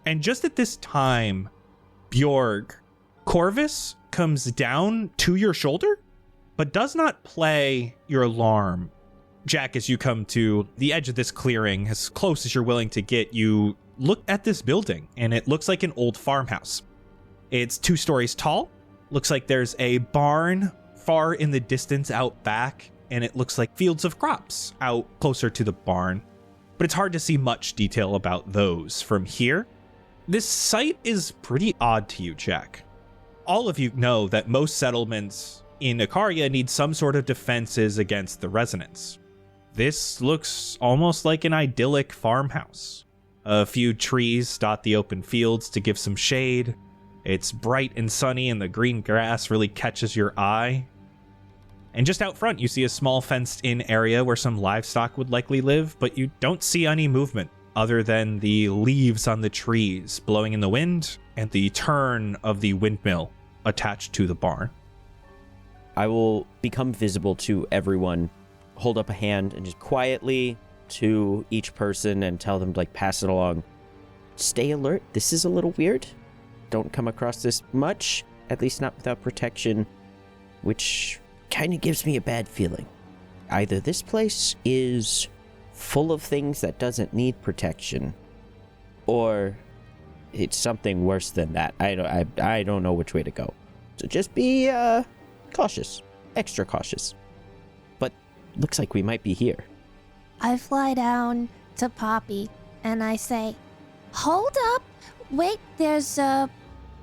And just at this time, Bjorg, Corvus comes down to your shoulder, but does not play your alarm. Jack, as you come to the edge of this clearing, as close as you're willing to get, you look at this building, and it looks like an old farmhouse. It's 2 stories tall. Looks like there's a barn far in the distance out back, and it looks like fields of crops out closer to the barn. But it's hard to see much detail about those from here. This site is pretty odd to you, Jack. All of you know that most settlements in Ikaria need some sort of defenses against the residents. This looks almost like an idyllic farmhouse. A few trees dot the open fields to give some shade. It's bright and sunny, and the green grass really catches your eye. And just out front, you see a small fenced-in area where some livestock would likely live, but you don't see any movement other than the leaves on the trees blowing in the wind and the turn of the windmill attached to the barn. I will become visible to everyone, hold up a hand, and just quietly to each person and tell them to pass it along. Stay alert. This is a little weird. Don't come across this much, at least not without protection, which kind of gives me a bad feeling. Either this place is full of things that doesn't need protection, or it's something worse than that. I don't know which way to go. So just be cautious, extra cautious. But looks like we might be here. I fly down to Poppy and I say, hold up, wait,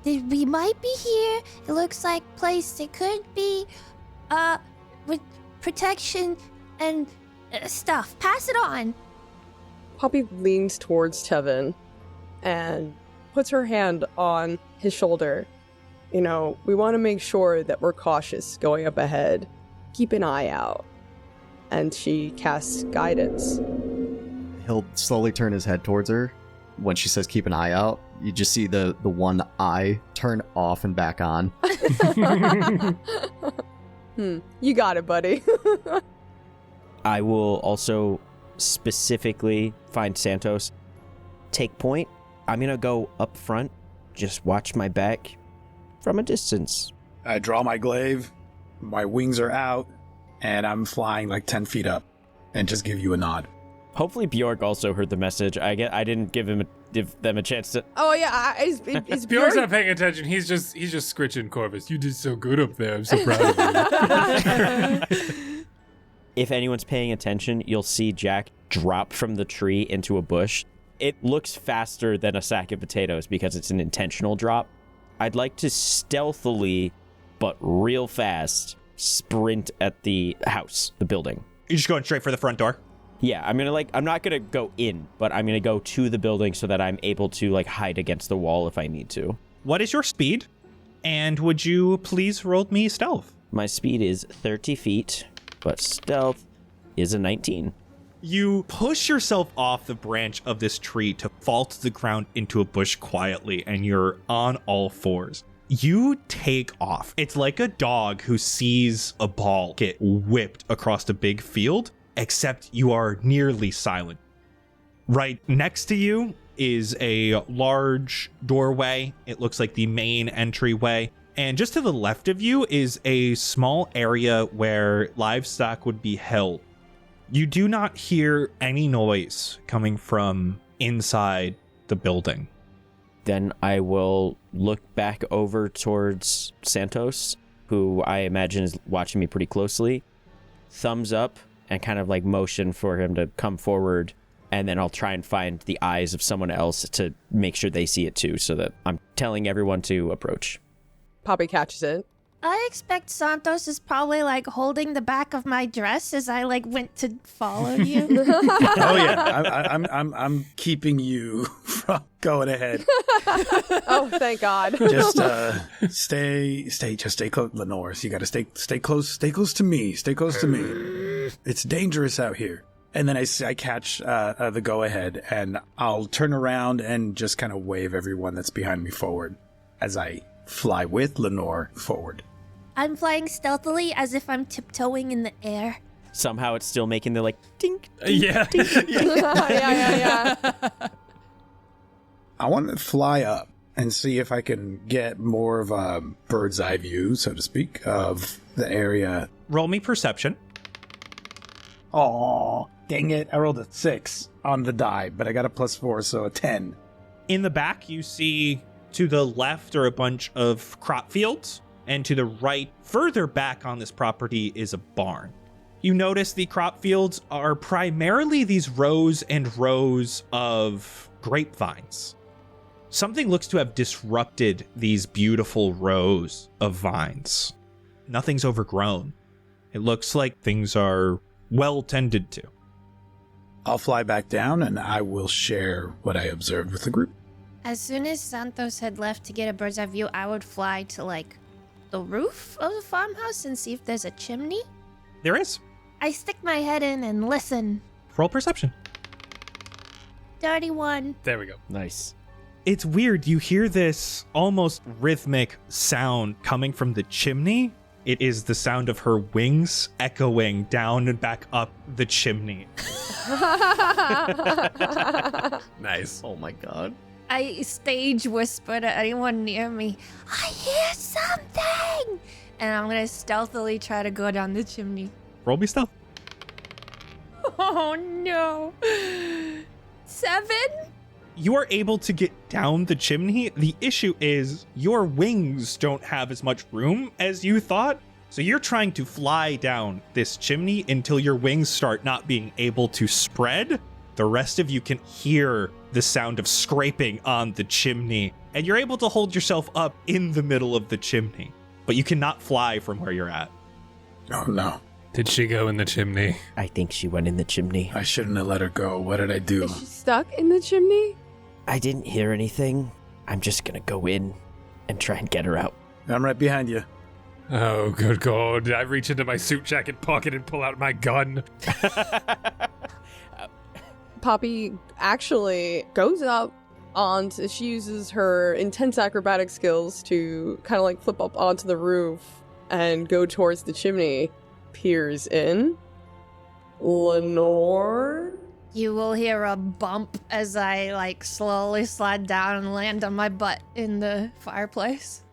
we might be here. It looks like place it could be, with protection and stuff. Pass it on. Poppy leans towards Tevin and puts her hand on his shoulder. You know, we want to make sure that we're cautious going up ahead. Keep an eye out. And she casts guidance. He'll slowly turn his head towards her. When she says keep an eye out, you just see the one eye turn off and back on. You got it, buddy. I will also specifically find Santos. Take point. I'm going to go up front. Just watch my back from a distance. I draw my glaive. My wings are out. And I'm flying 10 feet up. And just give you a nod. Hopefully Bjork also heard the message. I didn't give him give them a chance to. Oh yeah, it's Bjork's very... not paying attention. He's just scritching Corvus. You did so good up there. I'm so proud of you. If anyone's paying attention, you'll see Jack drop from the tree into a bush. It looks faster than a sack of potatoes because it's an intentional drop. I'd like to stealthily, but real fast, sprint at the house, the building. You're just going straight for the front door? Yeah, I'm not gonna go in, but I'm gonna go to the building so that I'm able to hide against the wall if I need to. What is your speed? And would you please roll me stealth? My speed is 30 feet, but stealth is a 19. You push yourself off the branch of this tree to fall to the ground into a bush quietly, and you're on all fours. You take off. It's like a dog who sees a ball get whipped across a big field, except you are nearly silent. Right next to you is a large doorway. It looks like the main entryway. And just to the left of you is a small area where livestock would be held. You do not hear any noise coming from inside the building. Then I will look back over towards Santos, who I imagine is watching me pretty closely. Thumbs up and kind of motion for him to come forward. And then I'll try and find the eyes of someone else to make sure they see it too, so that I'm telling everyone to approach. Poppy catches it. I expect Santos is probably holding the back of my dress as I went to follow you. Oh yeah, I'm keeping you from going ahead. Oh, thank God. Just stay close, Lenore. So you got to stay close to me. Stay close to me. It's dangerous out here. And then I catch the go ahead, and I'll turn around and just kind of wave everyone that's behind me forward as I fly with Lenore forward. I'm flying stealthily as if I'm tiptoeing in the air. Somehow it's still making the dink, dink, Yeah. dink. Yeah. I want to fly up and see if I can get more of a bird's eye view, so to speak, of the area. Roll me perception. Oh, dang it. I rolled a 6 on the die, but I got a +4, so a 10. In the back, you see to the left are a bunch of crop fields, and to the right, further back on this property, is a barn. You notice the crop fields are primarily these rows and rows of grapevines. Something looks to have disrupted these beautiful rows of vines. Nothing's overgrown. It looks like things are well tended to. I'll fly back down and I will share what I observed with the group. As soon as Santos had left to get a bird's eye view, I would fly to the roof of the farmhouse and see if there's a chimney. There is. I stick my head in and listen. Roll perception. 31. There we go. Nice. It's weird. You hear this almost rhythmic sound coming from the chimney. It is the sound of her wings echoing down and back up the chimney. Nice. Oh my god. I stage whisper to anyone near me, I hear something! And I'm going to stealthily try to go down the chimney. Roll me stealth. Oh no. 7? You are able to get down the chimney. The issue is your wings don't have as much room as you thought. So you're trying to fly down this chimney until your wings start not being able to spread. The rest of you can hear the sound of scraping on the chimney, and you're able to hold yourself up in the middle of the chimney, but you cannot fly from where you're at. Oh no. Did she go in the chimney? I think she went in the chimney. I shouldn't have let her go. What did I do? Is she stuck in the chimney? I didn't hear anything. I'm just gonna go in and try and get her out. I'm right behind you. Oh, good God. I reach into my suit jacket pocket and pull out my gun. Poppy actually goes up onto, she uses her intense acrobatic skills to kind of flip up onto the roof and go towards the chimney, peers in. Lenore? You will hear a bump as I slowly slide down and land on my butt in the fireplace.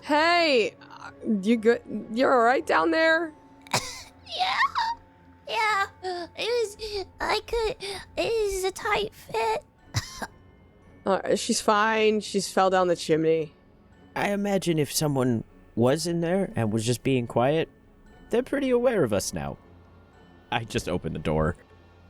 Hey, you good? You're all right down there? Yeah, it was a tight fit. She's fine. She's fell down the chimney. I imagine if someone was in there and was just being quiet, they're pretty aware of us now. I just opened the door.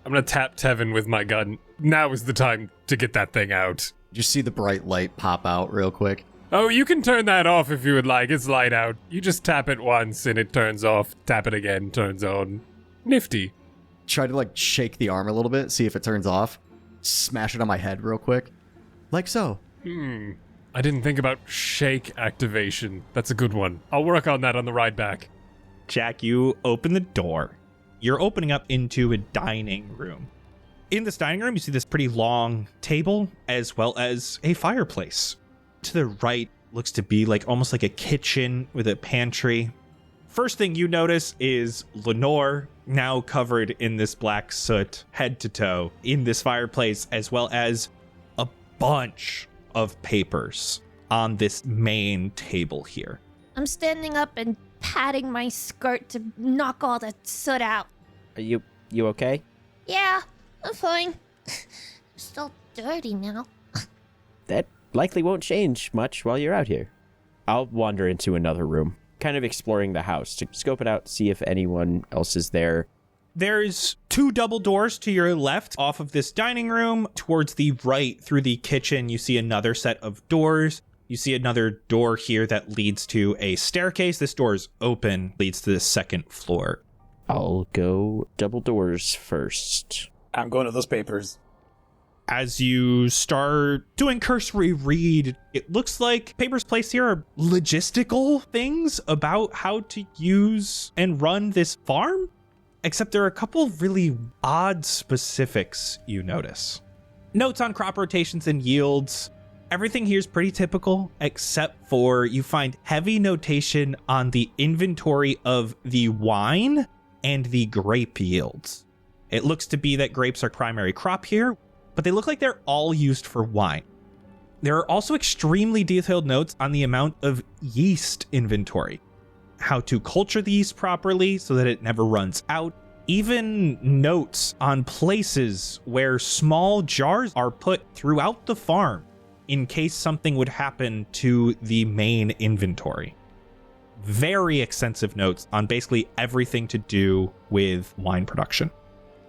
I'm gonna tap Tevin with my gun. Now is the time to get that thing out. You see the bright light pop out real quick. Oh, you can turn that off if you would like. It's light out. You just tap it once and it turns off. Tap it again, turns on. Nifty. Try to, shake the arm a little bit, see if it turns off. Smash it on my head real quick. Like so. I didn't think about shake activation. That's a good one. I'll work on that on the ride back. Jack, you open the door. You're opening up into a dining room. In this dining room, you see this pretty long table as well as a fireplace. To the right looks to be almost like a kitchen with a pantry. First thing you notice is Lenore, now covered in this black soot head to toe in this fireplace, as well as a bunch of papers on this main table here. I'm standing up and patting my skirt to knock all the soot out. Are you okay? Yeah, I'm fine. Still dirty now. That likely won't change much while you're out here. I'll wander into another room, kind of exploring the house to scope it out, see if anyone else is there. There's 2 double doors to your left off of this dining room. Towards the right through the kitchen, you see another set of doors. You see another door here that leads to a staircase. This door is open, leads to the second floor. I'll go double doors first. I'm going to those papers. As you start doing cursory read, it looks like papers placed here are logistical things about how to use and run this farm. Except there are a couple really odd specifics you notice. Notes on crop rotations and yields. Everything here is pretty typical, except for you find heavy notation on the inventory of the wine and the grape yields. It looks to be that grapes are primary crop here, but they look like they're all used for wine. There are also extremely detailed notes on the amount of yeast inventory, how to culture the yeast properly so that it never runs out, even notes on places where small jars are put throughout the farm in case something would happen to the main inventory. Very extensive notes on basically everything to do with wine production.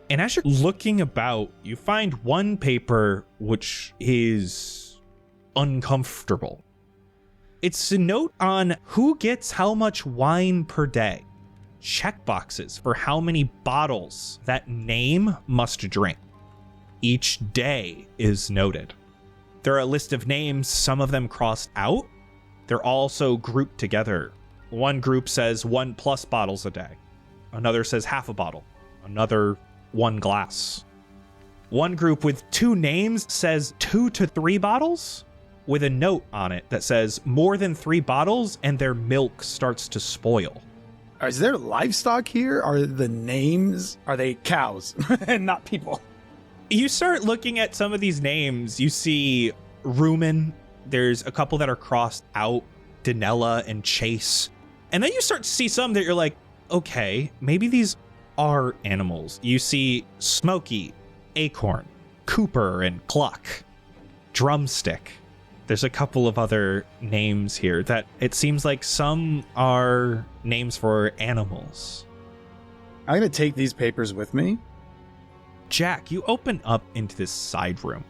And as you're looking about, you find one paper which is uncomfortable. It's a note on who gets how much wine per day. Checkboxes for how many bottles that name must drink. Each day is noted. There are a list of names, some of them crossed out. They're also grouped together. One group says 1+ bottles a day. Another says half a bottle. Another 1 glass. One group with 2 names says 2 to 3 bottles with a note on it that says more than 3 bottles and their milk starts to spoil. Is there livestock here? Are the names, are they cows and not people? You start looking at some of these names. You see Rumen. There's a couple that are crossed out, Danella and Chase. And then you start to see some that you're like, okay, maybe these are animals. You see Smokey, Acorn, Cooper, and Cluck, Drumstick. There's a couple of other names here that it seems like some are names for animals. I'm going to take these papers with me. Jack, you open up into this side room.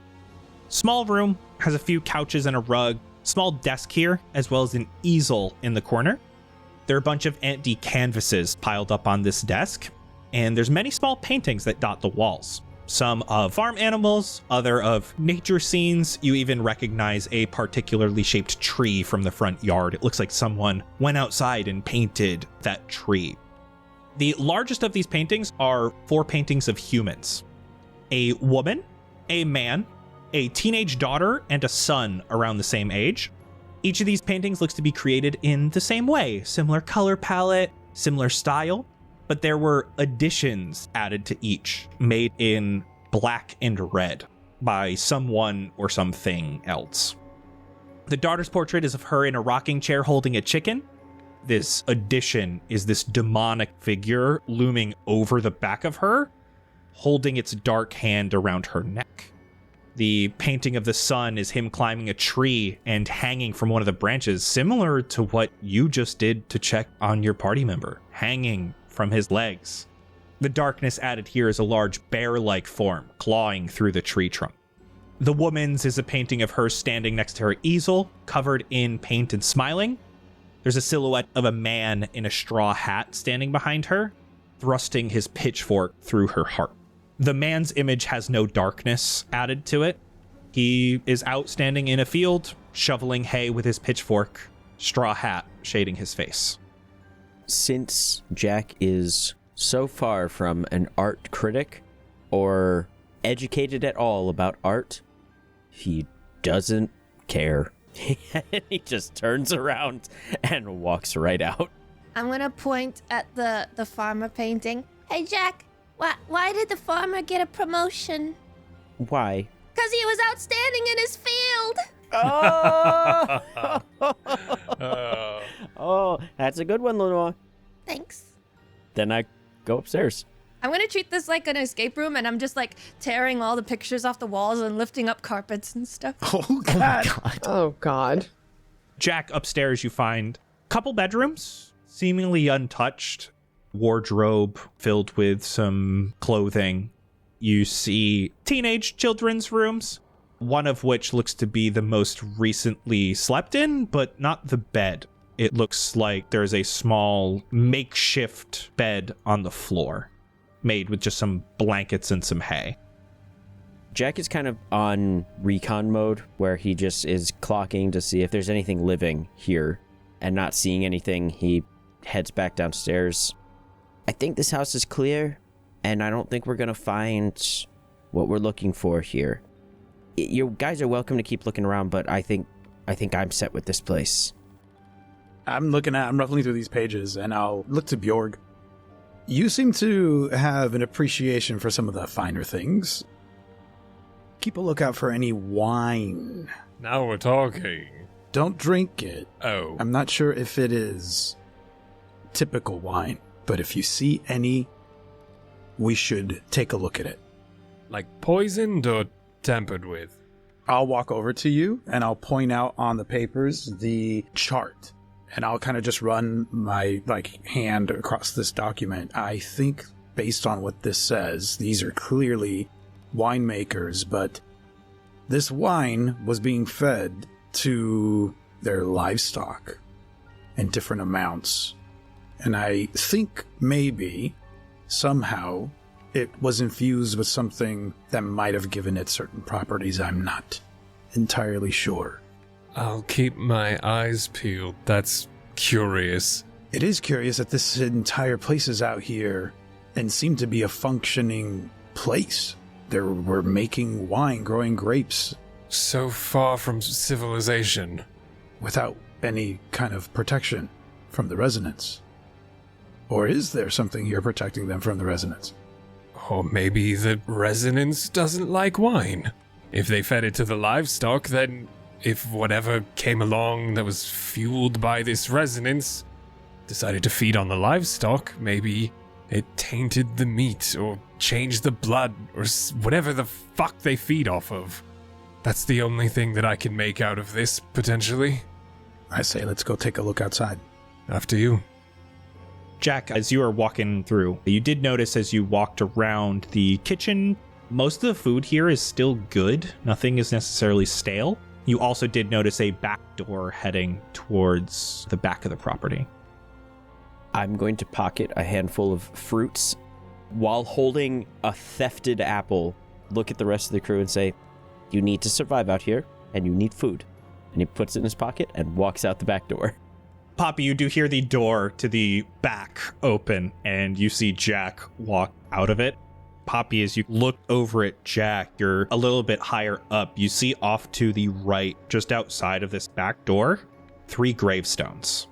Small room, has a few couches and a rug, small desk here, as well as an easel in the corner. There are a bunch of empty canvases piled up on this desk, and there's many small paintings that dot the walls. Some of farm animals, other of nature scenes. You even recognize a particularly shaped tree from the front yard. It looks like someone went outside and painted that tree. The largest of these paintings are 4 paintings of humans. A woman, a man, a teenage daughter, and a son around the same age. Each of these paintings looks to be created in the same way. Similar color palette, similar style. But there were additions added to each, made in black and red by someone or something else. The daughter's portrait is of her in a rocking chair holding a chicken. this addition is this demonic figure looming over the back of her, holding its dark hand around her neck. The painting of the sun is him climbing a tree and hanging from one of the branches, similar to what you just did to check on your party member, hanging from his legs. The darkness added here is a large bear-like form clawing through the tree trunk. The woman's is a painting of her standing next to her easel, covered in paint and smiling. There's a silhouette of a man in a straw hat standing behind her, thrusting his pitchfork through her heart. The man's image has no darkness added to it. He is out standing in a field, shoveling hay with his pitchfork, straw hat shading his face. Since Jack is so far from an art critic or educated at all about art, he doesn't care. He just turns around and walks right out. I'm gonna point at the farmer painting. Hey, Jack, why did the farmer get a promotion? Why? Because he was outstanding in his field. Oh, that's a good one, Lenore. Thanks. Then I go upstairs. I'm gonna treat this like an escape room, and I'm just like tearing all the pictures off the walls and lifting up carpets and stuff. Oh, God. Oh, God. Jack, upstairs you find a couple bedrooms, seemingly untouched, wardrobe filled with some clothing. You see teenage children's rooms, one of which looks to be the most recently slept in, but not the bed. It looks like there's a small makeshift bed on the floor, made with just some blankets and some hay. Jack is kind of on recon mode, where he just is clocking to see if there's anything living here, and not seeing anything, he heads back downstairs. I think this house is clear, and I don't think we're gonna find what we're looking for here. You guys are welcome to keep looking around, but I think I'm set with this place. I'm ruffling through these pages, and I'll look to Bjorg. You seem to have an appreciation for some of the finer things. Keep a lookout for any wine. Now we're talking. Don't drink it. Oh. I'm not sure if it is typical wine, but if you see any, we should take a look at it. Like poisoned or tampered with? I'll walk over to you, and I'll point out on the papers the chart. And I'll kind of just run my hand across this document. I think, based on what this says, these are clearly winemakers, but this wine was being fed to their livestock in different amounts. And I think maybe, somehow, it was infused with something that might have given it certain properties. I'm not entirely sure. I'll keep my eyes peeled. That's curious. It is curious that this entire place is out here and seemed to be a functioning place. They were making wine, growing grapes. So far from civilization. Without any kind of protection from the residents. Or is there something here protecting them from the residents? Or maybe the residents doesn't like wine. If they fed it to the livestock, then if whatever came along that was fueled by this resonance decided to feed on the livestock, maybe it tainted the meat or changed the blood or whatever the fuck they feed off of. That's the only thing that I can make out of this, potentially. I say let's go take a look outside. After you. Jack, as you are walking through, you did notice as you walked around the kitchen, most of the food here is still good. Nothing is necessarily stale. You also did notice a back door heading towards the back of the property. I'm going to pocket a handful of fruits while holding a thefted apple, look at the rest of the crew and say, you need to survive out here, and you need food. And he puts it in his pocket and walks out the back door. Poppy, you do hear the door to the back open, and you see Jack walk out of it. Poppy, as you look over at Jack, you're a little bit higher up. You see off to the right, just outside of this back door, 3 gravestones.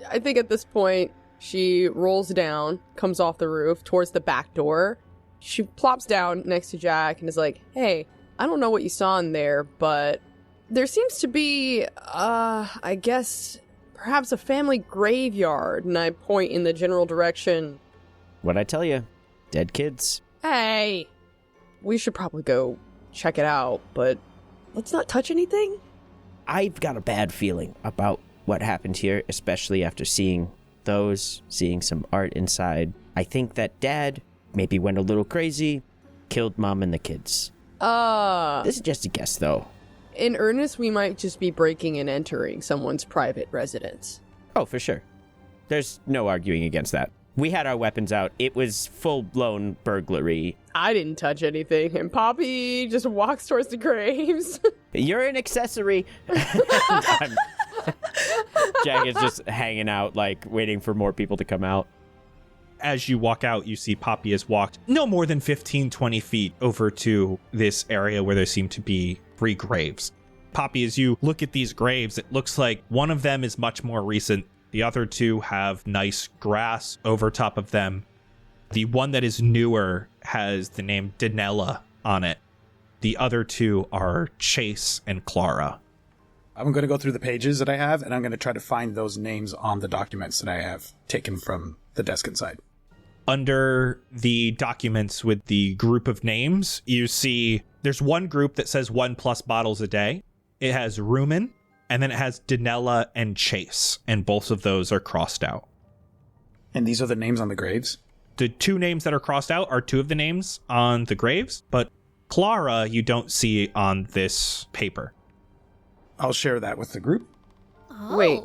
I think at this point, she rolls down, comes off the roof towards the back door. She plops down next to Jack and is like, hey, I don't know what you saw in there, but there seems to be, I guess, Perhaps a family graveyard, and I point in the general direction. What'd I tell you? Dead kids. Hey! We should probably go check it out, but let's not touch anything. I've got a bad feeling about what happened here, especially after seeing some art inside. I think that Dad maybe went a little crazy, killed Mom and the kids. This is just a guess, though. In earnest, we might just be breaking and entering someone's private residence. Oh, for sure. There's no arguing against that. We had our weapons out. It was full-blown burglary. I didn't touch anything, and Poppy just walks towards the graves. You're an accessory. Jack is just hanging out, like, waiting for more people to come out. As you walk out, you see Poppy has walked no more than 15, 20 feet over to this area where there seem to be 3 graves. Poppy, as you look at these graves, it looks like one of them is much more recent. The other 2 have nice grass over top of them. The one that is newer has the name Danella on it. The other 2 are Chase and Clara. I'm going to go through the pages that I have, and I'm going to try to find those names on the documents that I have taken from the desk inside. Under the documents with the group of names, you see there's one group that says 1+ bottles a day. It has Rumen, and then it has Danella and Chase, and both of those are crossed out. And these are the names on the graves? The 2 names that are crossed out are 2 of the names on the graves, but Clara you don't see on this paper. I'll share that with the group. Oh. Wait,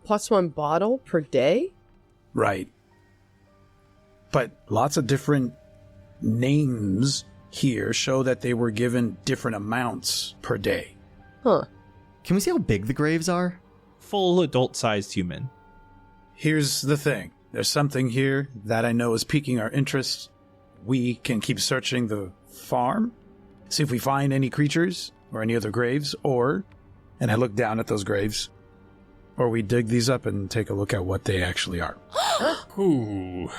+1 bottle per day? Right. But lots of different names here show that they were given different amounts per day. Huh. Can we see how big the graves are? Full adult-sized human. Here's the thing. There's something here that I know is piquing our interest. We can keep searching the farm, see if we find any creatures or any other graves, and I look down at those graves, or we dig these up and take a look at what they actually are. Ooh.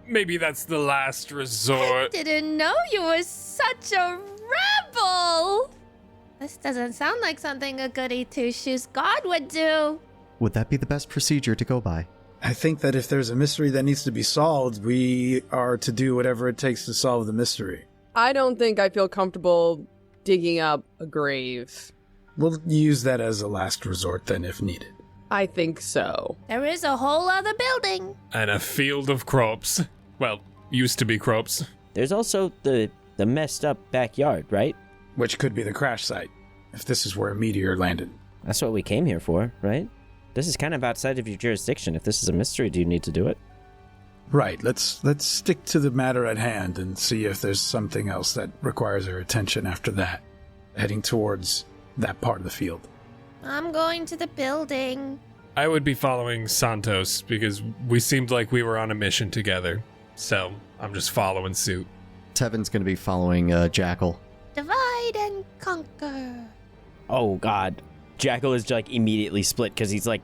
Maybe that's the last resort. Didn't know you were such a rebel. This doesn't sound like something a goody two-shoes god would do. Would that be the best procedure to go by? I think that if there's a mystery that needs to be solved, we are to do whatever it takes to solve the mystery. I don't think I feel comfortable digging up a grave. We'll use that as a last resort then if needed. I think so. There is a whole other building. And a field of crops. Well, used to be crops. There's also the messed up backyard, right? Which could be the crash site, if this is where a meteor landed. That's what we came here for, right? This is kind of outside of your jurisdiction. If this is a mystery, do you need to do it? Right, let's stick to the matter at hand and see if there's something else that requires our attention after that. Heading towards that part of the field. I'm going to the building. I would be following Santos because we seemed like we were on a mission together. So I'm just following suit. Tevin's going to be following Jackal. Divide and conquer. Oh, God. Jackal is like immediately split because he's like,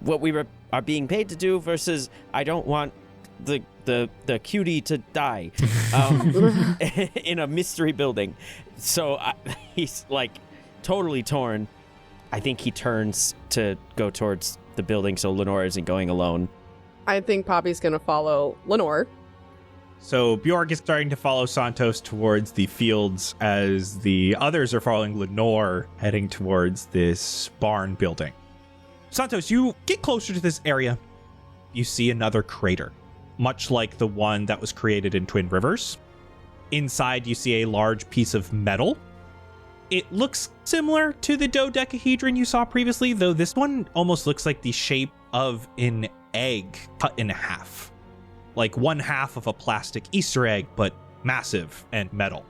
what we are being paid to do versus I don't want the cutie to die in a mystery building. So he's like totally torn. I think he turns to go towards the building so Lenore isn't going alone. I think Poppy's gonna follow Lenore. So Bjorg is starting to follow Santos towards the fields as the others are following Lenore heading towards this barn building. Santos, you get closer to this area. You see another crater, much like the one that was created in Twin Rivers. Inside, you see a large piece of metal. It looks similar to the dodecahedron you saw previously, though this one almost looks like the shape of an egg cut in half. Like one half of a plastic Easter egg, but massive and metal.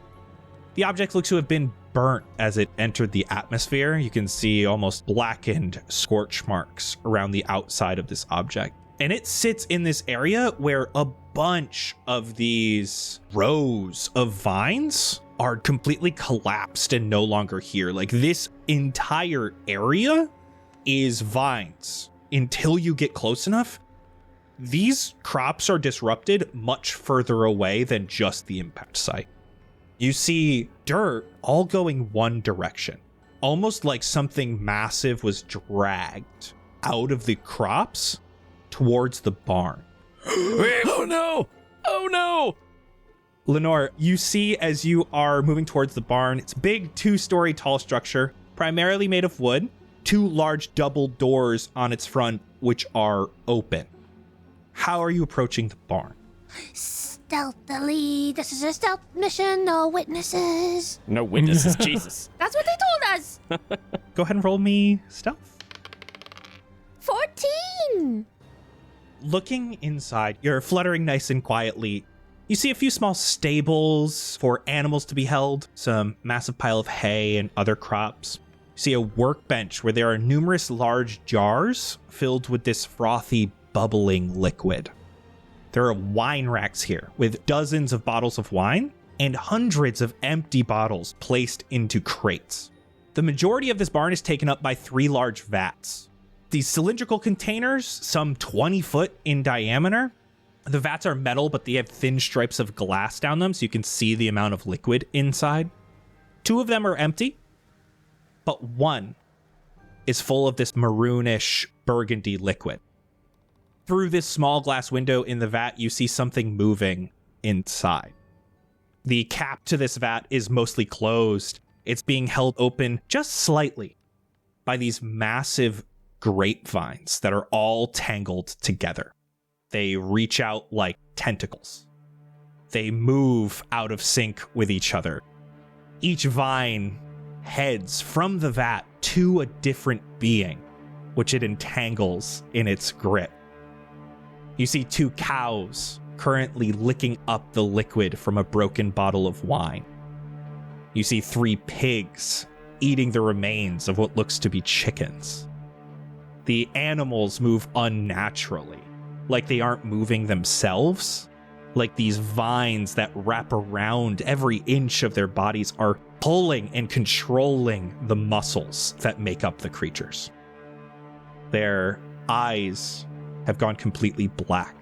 The object looks to have been burnt as it entered the atmosphere. You can see almost blackened scorch marks around the outside of this object. And it sits in this area where a bunch of these rows of vines are completely collapsed and no longer here. Like this entire area is vines. Until you get close enough, these crops are disrupted much further away than just the impact site. You see dirt all going one direction, almost like something massive was dragged out of the crops towards the barn. Oh no! Oh no! Lenore, you see as you are moving towards the barn, it's a big 2-story tall structure, primarily made of wood, 2 large double doors on its front, which are open. How are you approaching the barn? Stealthily. This is a stealth mission. No witnesses. No witnesses, Jesus. That's what they told us. Go ahead and roll me stealth. 14. Looking inside, you're fluttering nice and quietly. You see a few small stables for animals to be held, some massive pile of hay and other crops. You see a workbench where there are numerous large jars filled with this frothy, bubbling liquid. There are wine racks here with dozens of bottles of wine and hundreds of empty bottles placed into crates. The majority of this barn is taken up by 3 large vats. These cylindrical containers, some 20 foot in diameter. The vats are metal, but they have thin stripes of glass down them so you can see the amount of liquid inside. 2 of them are empty, but 1 is full of this maroonish burgundy liquid. Through this small glass window in the vat, you see something moving inside. The cap to this vat is mostly closed. It's being held open just slightly by these massive grapevines that are all tangled together. They reach out like tentacles. They move out of sync with each other. Each vine heads from the vat to a different being, which it entangles in its grip. You see 2 cows currently licking up the liquid from a broken bottle of wine. You see 3 pigs eating the remains of what looks to be chickens. The animals move unnaturally, like they aren't moving themselves, like these vines that wrap around every inch of their bodies are pulling and controlling the muscles that make up the creatures. Their eyes have gone completely black.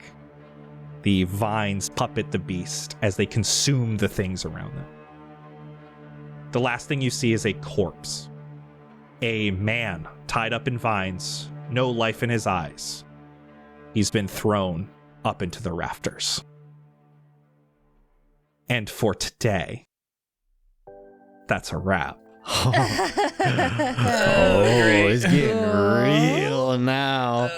The vines puppet the beast as they consume the things around them. The last thing you see is a corpse. A man tied up in vines, no life in his eyes. He's been thrown up into the rafters. And for today, that's a wrap. Oh, it's getting real now.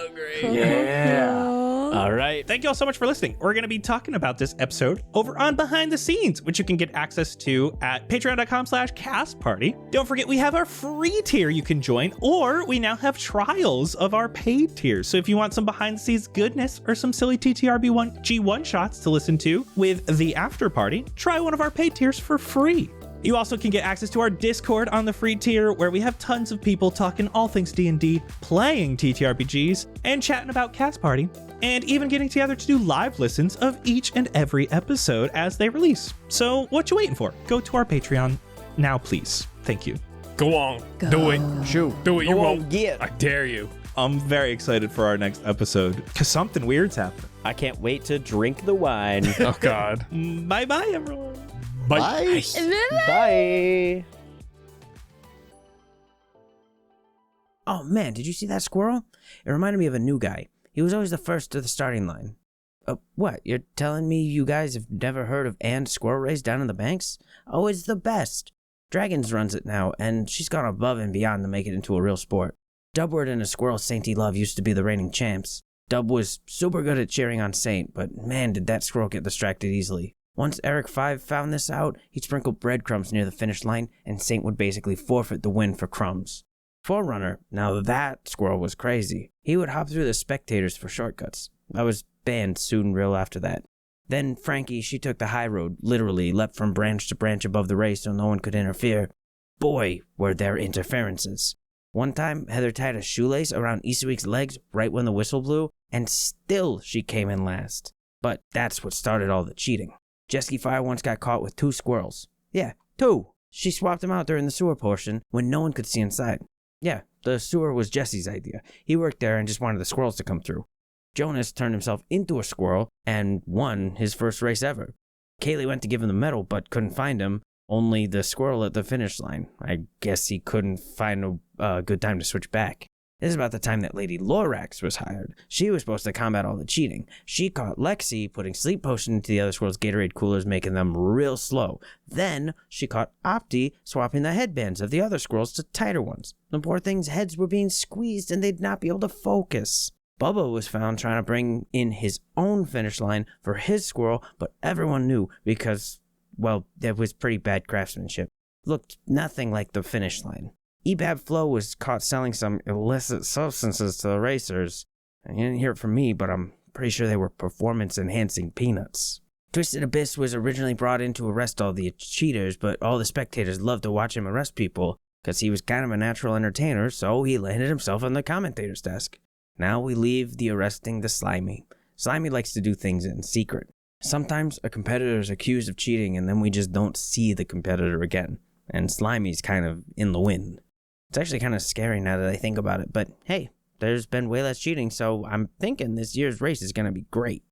Yeah. All right. Thank you all so much for listening. We're going to be talking about this episode over on Behind the Scenes, which you can get access to at patreon.com/castparty. Don't forget, we have our free tier you can join, or we now have trials of our paid tiers. So if you want some behind the scenes goodness or some silly TTRPG shots to listen to with the after party, try one of our paid tiers for free. You also can get access to our Discord on the free tier, where we have tons of people talking all things D&D, playing TTRPGs, and chatting about Cast Party, and even getting together to do live listens of each and every episode as they release. So what you waiting for? Go to our Patreon now, please. Thank you. Go on. Do it. Shoot. Do it. You Go on, won't. get. I dare you. I'm very excited for our next episode, because something weird's happening. I can't wait to drink the wine. Oh, God. Bye-bye, everyone. Bye. Bye. Oh, man, did you see that squirrel? It reminded me of a new guy. He was always the first to the starting line. What? You're telling me you guys have never heard of Anne's Squirrel Race down in the banks? Oh, it's the best. Dragons runs it now, and she's gone above and beyond to make it into a real sport. Dubward and his squirrel Sainty Love used to be the reigning champs. Dub was super good at cheering on Saint, but man, did that squirrel get distracted easily. Once Eric 5 found this out, he'd sprinkle breadcrumbs near the finish line, and Saint would basically forfeit the win for crumbs. Forerunner, now that squirrel was crazy. He would hop through the spectators for shortcuts. I was banned soon real after that. Then Frankie, she took the high road, literally leapt from branch to branch above the race so no one could interfere. Boy, were there interferences. One time, Heather tied a shoelace around Easterweek's legs right when the whistle blew, and still she came in last. But that's what started all the cheating. Jesky Fire once got caught with 2 squirrels. Yeah, 2. She swapped them out during the sewer portion when no one could see inside. Yeah, the sewer was Jesse's idea. He worked there and just wanted the squirrels to come through. Jonas turned himself into a squirrel and won his first race ever. Kaylee went to give him the medal but couldn't find him, only the squirrel at the finish line. I guess he couldn't find a good time to switch back. This is about the time that Lady Lorax was hired. She was supposed to combat all the cheating. She caught Lexi putting sleep potion into the other squirrels' Gatorade coolers, making them real slow. Then she caught Opti swapping the headbands of the other squirrels to tighter ones. The poor things' heads were being squeezed and they'd not be able to focus. Bubba was found trying to bring in his own finish line for his squirrel, but everyone knew because, well, that was pretty bad craftsmanship. Looked nothing like the finish line. Ebab Flo was caught selling some illicit substances to the racers. You didn't hear it from me, but I'm pretty sure they were performance-enhancing peanuts. Twisted Abyss was originally brought in to arrest all the cheaters, but all the spectators loved to watch him arrest people because he was kind of a natural entertainer, so he landed himself on the commentator's desk. Now we leave the arresting to Slimy. Slimy likes to do things in secret. Sometimes a competitor is accused of cheating and then we just don't see the competitor again, and Slimy's kind of in the wind. It's actually kind of scary now that I think about it, but hey, there's been way less cheating, so I'm thinking this year's race is going to be great.